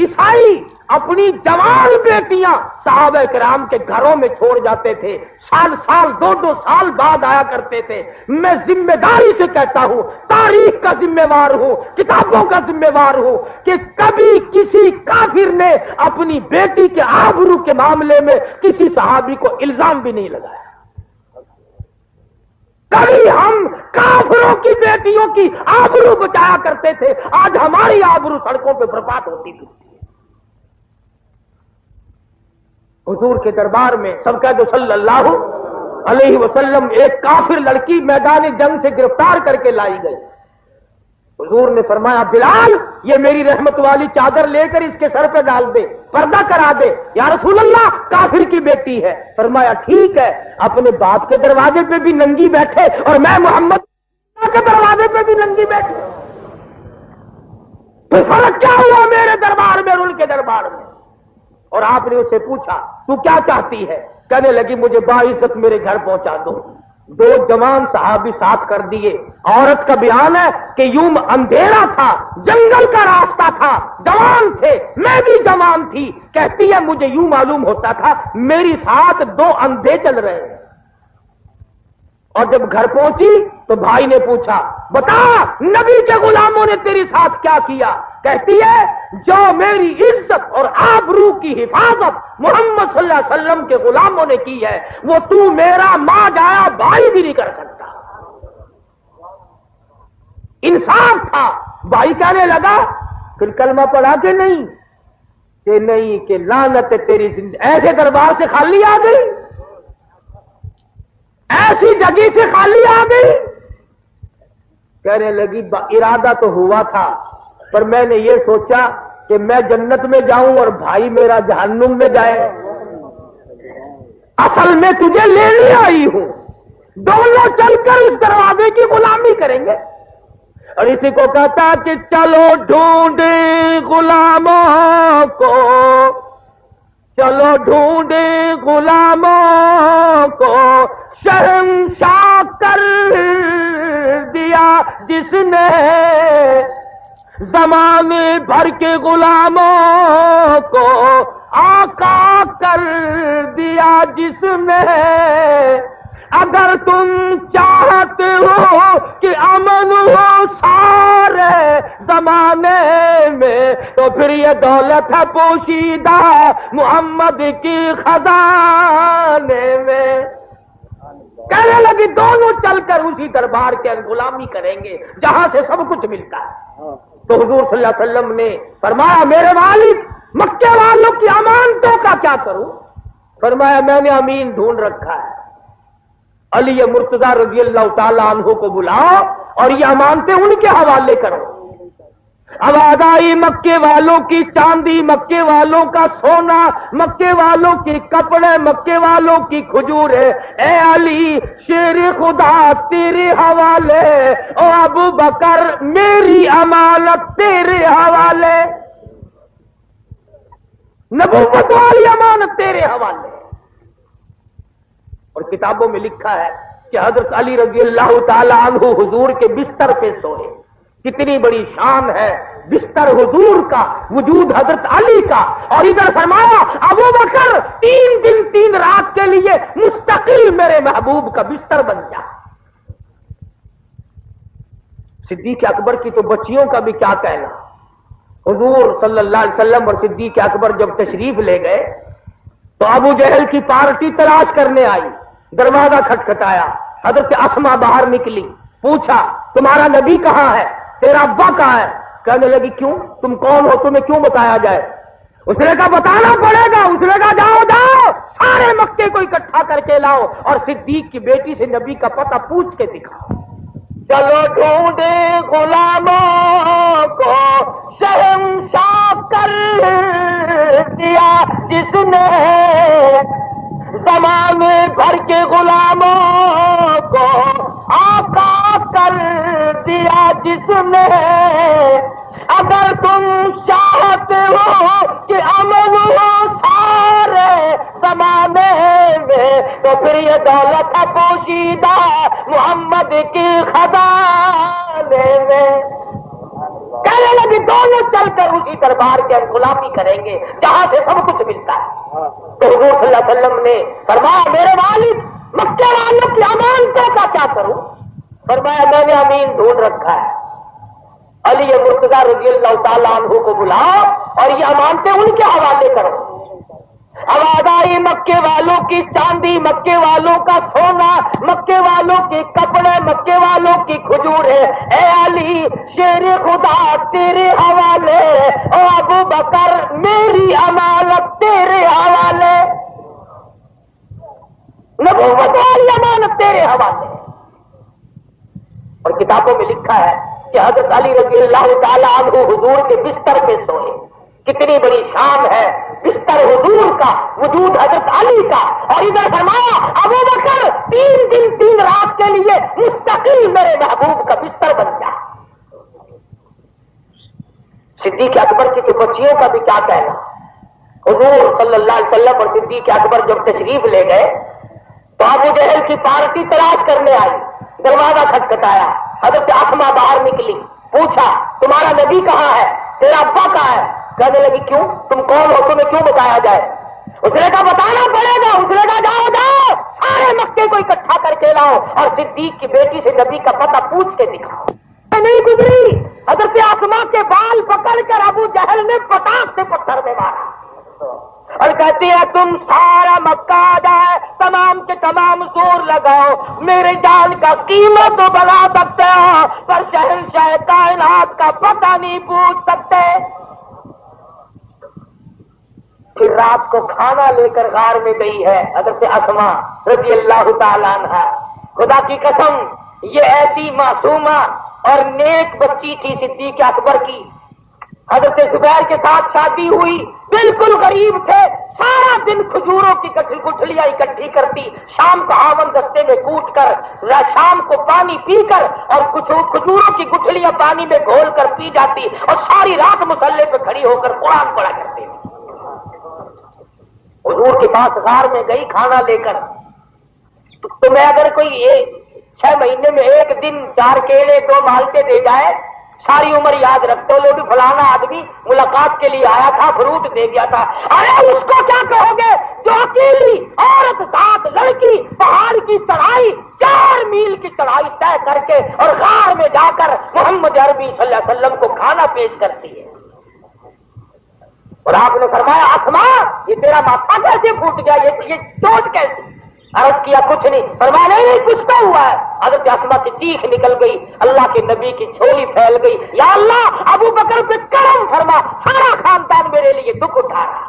عیسائی اپنی جوان بیٹیاں صحابہ کرام کے گھروں میں چھوڑ جاتے تھے، سال سال 2-2 سال بعد آیا کرتے تھے۔ میں ذمہ داری سے کہتا ہوں، تاریخ کا ذمہ وار ہوں، کتابوں کا ذمہ وار ہوں کہ کبھی کسی کافر نے اپنی بیٹی کے آبرو کے معاملے میں کسی صحابی کو الزام بھی نہیں لگایا۔ کبھی ہم کافروں کی بیٹیوں کی آبرو بچایا کرتے تھے، آج ہماری آبرو سڑکوں پہ برباد ہوتی تھی۔ حضور کے دربار میں سب کہہ دو صلی اللہ علیہ وسلم، ایک کافر لڑکی میدان جنگ سے گرفتار کر کے لائی گئی۔ حضور نے فرمایا بلال یہ میری رحمت والی چادر لے کر اس کے سر پہ ڈال دے، پردہ کرا دے۔ یا رسول اللہ کافر کی بیٹی ہے۔ فرمایا ٹھیک ہے، اپنے باپ کے دروازے پہ بھی ننگی بیٹھے اور میں محمد کے دروازے پہ بھی ننگی بیٹھے، تو فرق کیا ہوا میرے دربار میں اور ان کے دربار میں؟ اور آپ نے اسے پوچھا تو کیا چاہتی ہے؟ کہنے لگی مجھے باعزت میرے گھر پہنچا دو۔ 2 جوان صحابی ساتھ کر دیے۔ عورت کا بیان ہے کہ یوں اندھیرا تھا، جنگل کا راستہ تھا، جوان تھے، میں بھی جوان تھی، کہتی ہے مجھے یوں معلوم ہوتا تھا میری ساتھ 2 اندھے چل رہے ہیں۔ اور جب گھر پہنچی تو بھائی نے پوچھا بتا نبی کے غلاموں نے تیری ساتھ کیا کیا؟ کہتی ہے جو میری عزت اور آبرو کی حفاظت محمد صلی اللہ علیہ وسلم کے غلاموں نے کی ہے وہ تو میرا ماں جایا بھائی بھی نہیں کر سکتا۔ انصاف تھا۔ بھائی کہنے لگا پھر کلمہ پڑھا کہ نہیں؟ کہ نہیں، کہ لعنت تیری زندگی ایسے دربار سے خالی آ گئی، ایسی جگہ سے خالی آ گئی؟ کہنے لگی ارادہ تو ہوا تھا پر میں نے یہ سوچا کہ میں جنت میں جاؤں اور بھائی میرا جہنم میں جائے، اصل میں تجھے لینے آئی ہوں، دونوں چل کر اس دروازے کی غلامی کریں گے۔ اور اسی کو کہتا کہ چلو ڈھونڈیں غلاموں کو، چلو ڈھونڈیں غلاموں کو، شہنشاہ کر دیا جس نے زمانے بھر کے غلاموں کو، آقا کر دیا جس نے۔ اگر تم چاہتے ہو کہ امن ہو سارے زمانے میں تو پھر یہ دولت ہے پوشیدہ محمد کی خزانے میں۔ کہنے لگی دونوں چل کر اسی دربار کے غلامی کریں گے جہاں سے سب کچھ ملتا ہے۔ تو حضور صلی اللہ علیہ وسلم نے فرمایا میرے والد مکے والوں کی امانتوں کا کیا کروں؟ فرمایا میں نے امین ڈھونڈ رکھا ہے، علی مرتضی رضی اللہ تعالی عنہ کو بلاؤ اور یہ امانتیں ان کے حوالے کرو۔ آواز آئی مکے والوں کی چاندی، مکے والوں کا سونا، مکے والوں کے کپڑے، مکے والوں کی کھجوریں، اے علی شیر خدا تیرے حوالے، او ابو بکر میری امانت تیرے حوالے، نبوت والی امانت تیرے حوالے۔ اور کتابوں میں لکھا ہے کہ حضرت علی رضی اللہ تعالی عنہ حضور کے بستر پہ سوئے۔ کتنی بڑی شان ہے بستر حضور کا، وجود حضرت علی کا۔ اور ادھر فرمایا ابو بکر 3 دن 3 رات کے لیے مستقل میرے محبوب کا بستر بن جا۔ صدیق اکبر کی تو بچیوں کا بھی کیا کہنا۔ حضور صلی اللہ علیہ وسلم اور صدیق اکبر جب تشریف لے گئے تو ابو جہل کی پارٹی تلاش کرنے آئی، دروازہ کھٹکھٹایا، حضرت اسما باہر نکلی، پوچھا تمہارا نبی کہاں ہے، تیرا ابا کہاں ہے؟ کہنے لگی کیوں، تم کون ہو، تمہیں کیوں بتایا جائے؟ اس نے کہا بتانا پڑے گا۔ اس نے کہا جاؤ جاؤ سارے مکے کو اکٹھا کر کے لاؤ اور صدیق کی بیٹی سے نبی کا پتہ پوچھ کے دکھاؤ۔ چلو ڈھونڈے غلاموں کو، شہنشاہ کر دیا جس نے زمانے بھر کے غلاموں کو، آقا کر دیا جس نے۔ اگر تم چاہتے ہو کہ امن ہو سارے زمانے میں تو پھر یہ دولت ہے پوشیدہ محمد کی خزانے میں۔ کہنے لگی دونوں چل کر اسی دربار کے غلامی کریں گے جہاں سے سب کچھ ملتا ہے۔ تو حضور صلی اللہ علیہ وسلم نے فرمایا میرے والد مکے والوں کی امانتوں کا کیا کروں؟ فرمایا میں نے امین ڈھونڈ رکھا ہے، علی مرتضیٰ رضی اللہ تعالیٰ عنہ کو بلاؤ اور یہ امانتیں ان کے حوالے کرو۔ آواز آئی مکے والوں کی چاندی، مکے والوں کا سونا، مکے والوں کے کپڑے، مکے والوں کی کھجور ہے، اے علی شیر خدا تیرے حوالے، او ابو بکر میری امانت تیرے حوالے، نبوت والی امانت تیرے حوالے۔ اور کتابوں میں لکھا ہے کہ حضرت علی رضی اللہ تعالیٰ عنہ حضور کے بستر پہ سوئے، کتنی بڑی شان ہے بستر حضور کا، وجود حضرت علی کا، اور ادھر فرمایا ابو بکر 3 دن 3 رات کے لیے مستقل میرے محبوب کا بستر بن جا۔ صدیق اکبر کی تو بچیوں کا بھی کیا کہنا، حضور صلی اللہ علیہ وسلم اور صدیق اکبر جب تشریف لے گئے تو ابو جہل کی پارٹی تلاش کرنے آئی، دروازہ کھٹکھٹایا، حضرت اسما باہر نکلی، پوچھا تمہارا نبی کہاں ہے، تیرا ابا کہاں ہے؟ کہنے لگی کیوں، تم کون ہو، تمہیں کیوں بتایا جائے؟ اس نے کہا بتانا پڑے گا۔ اس نے کہا جاؤ جاؤ سارے مکے کو اکٹھا کر کے لاؤ اور صدیق کی بیٹی سے نبی کا پتہ پوچھ کے دکھاؤ۔ نہیں گزری، حضرت اسما کے بال پکڑ کر ابو جہل نے پٹاخ سے پتھر میں مارا اور کہتی ہے تم سارا مکہ آ جائے، تمام کے تمام زور لگاؤ، میرے جان کا قیمت تو بنا سکتے ہو پر شہنشاہ کائنات کا پتہ نہیں پوچھ سکتے۔ پھر رات کو کھانا لے کر غار میں گئی ہے حضرت اسما رضی اللہ تعالیٰ عنہا، خدا کی قسم یہ ایسی معصومہ اور نیک بچی تھی صدیق اکبر کی۔ حضرت زبیر کے ساتھ شادی ہوئی، بالکل غریب تھے، سارا دن کھجوروں کی گٹھلیاں اکٹھی کرتی، شام کو آون دستے میں کوٹ کر، شام کو پانی پی کر اور کچھ کھجوروں کی گٹھلیاں پانی میں گھول کر پی جاتی اور ساری رات مصلے پہ کھڑی ہو کر قرآن پڑھا کرتی۔ حضور کے پاس غار میں گئی کھانا لے کر، تمہیں اگر کوئی 6 مہینے میں ایک دن 4 کیلے 2 مالٹے دے جائے ساری عمر یاد رکھتے ہو، لوگ فلانا آدمی ملاقات کے لیے آیا تھا فروٹ دے گیا تھا، ارے اس کو کیا کہو گے جو اکیلی عورت ساتھ لڑکی پہاڑ کی چڑھائی 4 میل کی چڑھائی طے کر کے اور غار میں جا کر محمد عربی صلی اللہ علیہ وسلم کو کھانا پیش کرتی ہے۔ اور آپ نے فرمایا اسما یہ تیرا ماتھا کیسے پھوٹ گیا، یہ چوٹ کیسی؟ عرض کیا کچھ نہیں، فرمایا نہیں کچھ تو ہوا ہے۔ حضرت اسما کی چیخ نکل گئی، اللہ کے نبی کی جھولی پھیل گئی، یا اللہ ابو بکر پہ کرم فرما، سارا خاندان میرے لیے دکھ اٹھا رہا،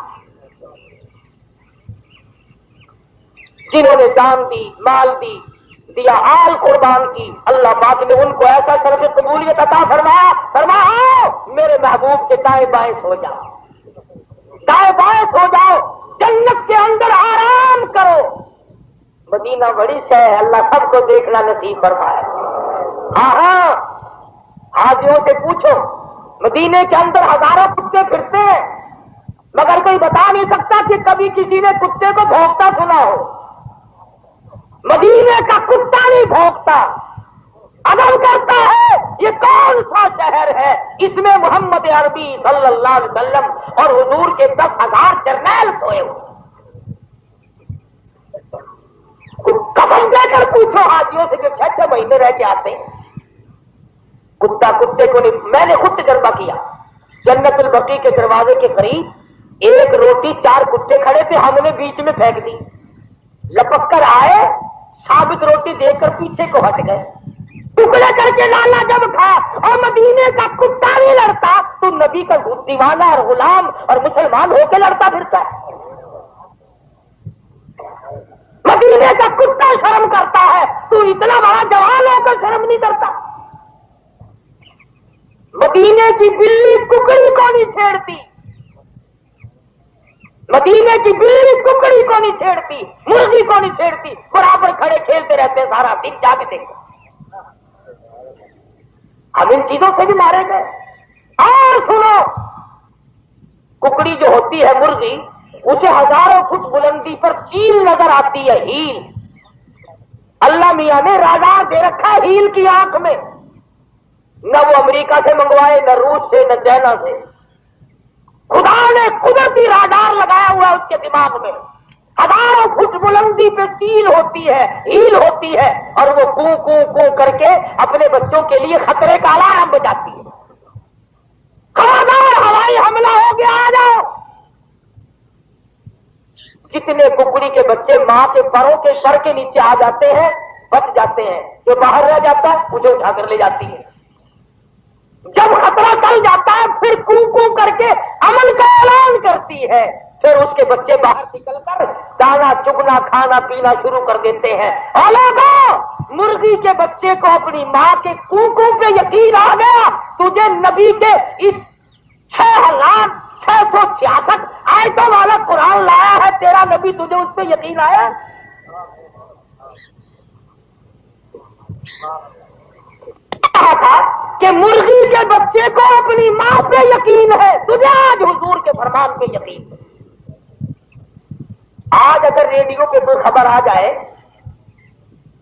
جنہوں نے جان دی مال دی دیا آل قربان کی، اللہ پاک نے ان کو ایسا شرف قبولیت عطا فرمایا، فرمایا میرے محبوب کے دائیں بائیں سو جاؤ، دائیں بائیں سو جاؤ، جنت کے اندر آرام کرو۔ مدینہ بڑی شے ہے، اللہ سب کو دیکھنا نصیب فرمائے۔ ہاں حاجیوں سے پوچھو، مدینے کے اندر ہزاروں کتے پھرتے ہیں مگر کوئی بتا نہیں سکتا کہ کبھی کسی نے کتے کو بھونکتا سنا ہو۔ مدینے کا کتا نہیں بھونکتا، ادب کرتا ہے۔ یہ کون سا شہر ہے اس میں محمد عربی صلی اللہ علیہ وسلم اور حضور کے 10,000 جرنیل سوئے ہو؟ قسم دے کر پوچھو حاجیوں سے جو 6 مہینے رہ کے آتے ہیں، کتا کتے کو نہیں۔ میں نے خود تجربہ کیا، جنت البقیع کے دروازے کے قریب ایک روٹی 4 کتے کھڑے تھے، ہم نے بیچ میں پھینک دی، لپک کر آئے، ثابت روٹی دے کر پیچھے کو ہٹ گئے، ٹکڑے کر کے لالا جب کھا۔ اور مدینے کا کتا نہیں لڑتا تو نبی کا دیوانہ اور غلام اور مسلمان ہو کے لڑتا پھرتا ہے۔ مدینے کا کتا شرم کرتا ہے، تو اتنا بڑا جوان ہو کر شرم نہیں کرتا۔ مدینے کی بلی ککڑی کو نہیں چھیڑتی، مدینے کی بلی ککڑی کو نہیں چھیڑتی، مرغی کو نہیں چھیڑتی، برابر کھڑے کھیلتے رہتے سارا دن، جا کے دیکھو۔ ہم ان چیزوں سے بھی مارے گئے۔ اور سنو، ککڑی جو ہوتی ہے مرغی، اسے ہزاروں فٹ بلندی پر چیل نظر آتی ہے، ہیل۔ اللہ میاں نے رادار دے رکھا ہے ہیل کی آنکھ میں، نہ وہ امریکہ سے منگوائے، نہ روس سے، نہ چائنا سے، نے قدرتی راڈار لگایا ہوا ہے اس کے دماغ میں، ہزاروں فٹ بلندی پہ ہیل ہوتی ہے اور وہ کو کو کو کر کے اپنے بچوں کے لیے خطرے کا الارم بجاتی ہے، خبردار ہوائی حملہ ہو گیا آ جاؤ۔ جتنے ککڑی کے بچے ماں کے پروں کے سر کے نیچے آ جاتے ہیں بچ جاتے ہیں، جو باہر رہ جاتا ہے اسے اٹھا کر لے جاتی ہے۔ جب خطرہ ٹل جاتا ہے پھر کو کو کر کے امن کا اعلان کرتی ہے، پھر اس کے بچے باہر نکل کر دانا چگنا کھانا پینا شروع کر دیتے ہیں۔ اور لوگوں، مرغی کے بچے کو اپنی ماں کے کو کو پہ یقین آ گیا، تجھے نبی کے اس 6666 آیتوں والا قرآن لایا ہے، تیرا نبی تجھے اس پہ یقین آیا؟ کہا تھا کہ مرغی کے بچے کو اپنی ماں پہ یقین ہے، تجھے آج حضور کے فرمان پہ یقین ہے۔ آج اگر ریڈیو پہ کوئی خبر آ جائے،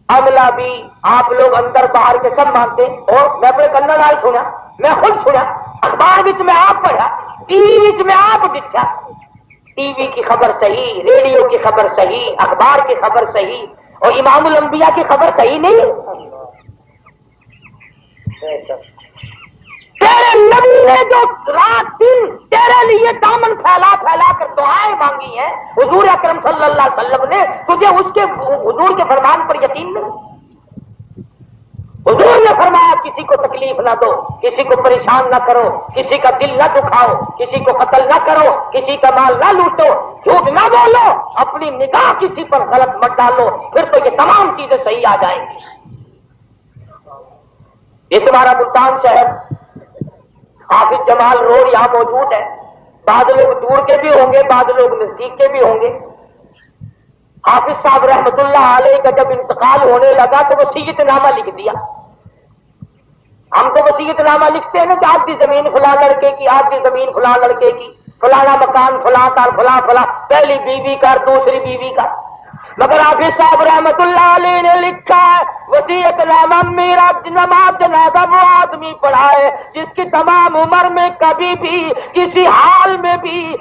عملہ بھی آپ لوگ اندر باہر کے سب مانتے، اور میں اپنے کنن نال سنا، میں خود سنا، اخبار وچ میں آپ پڑھا، ٹی وی وچ میں آپ دیکھا، ٹی وی کی خبر صحیح، ریڈیو کی خبر صحیح، اخبار کی خبر صحیح، اور امام الانبیاء کی خبر صحیح نہیں۔ تیرے نبی نے جو رات دن تیرے لیے دامن پھیلا پھیلا کر دعائیں مانگی ہیں حضور اکرم صلی اللہ علیہ وسلم نے، تجھے اس کے حضور کے فرمان پر یقین نہیں؟ حضور نے فرمایا کسی کو تکلیف نہ دو، کسی کو پریشان نہ کرو، کسی کا دل نہ دکھاؤ، کسی کو قتل نہ کرو، کسی کا مال نہ لوٹو، جھوٹ نہ بولو، اپنی نگاہ کسی پر غلط مت ڈالو، پھر تو یہ تمام چیزیں صحیح آ جائیں گی۔ یہ تمہارا ملتان شہر حافظ جمال روڈ یہاں موجود ہے، بعض لوگ دور کے بھی ہوں گے، بعض لوگ نزدیک کے بھی ہوں گے۔ حافظ صاحب رحمت اللہ علیہ کا جب انتقال ہونے لگا تو وصیت نامہ لکھ دیا۔ ہم تو وصیت نامہ لکھتے ہیں نا کہ آدھی زمین فلاں لڑکے کی، آدھی زمین فلاں لڑکے کی، فلانا مکان فلاں کار فلاں فلاں، پہلی بیوی کا دوسری بیوی کا، مگر حافظ صاحب رحمت اللہ علیہ نے لکھا ہے وصیت نامہ میرا نماز جنازہ وہ آدمی پڑھائے جس کی تمام عمر میں کبھی بھی کسی حال میں بھی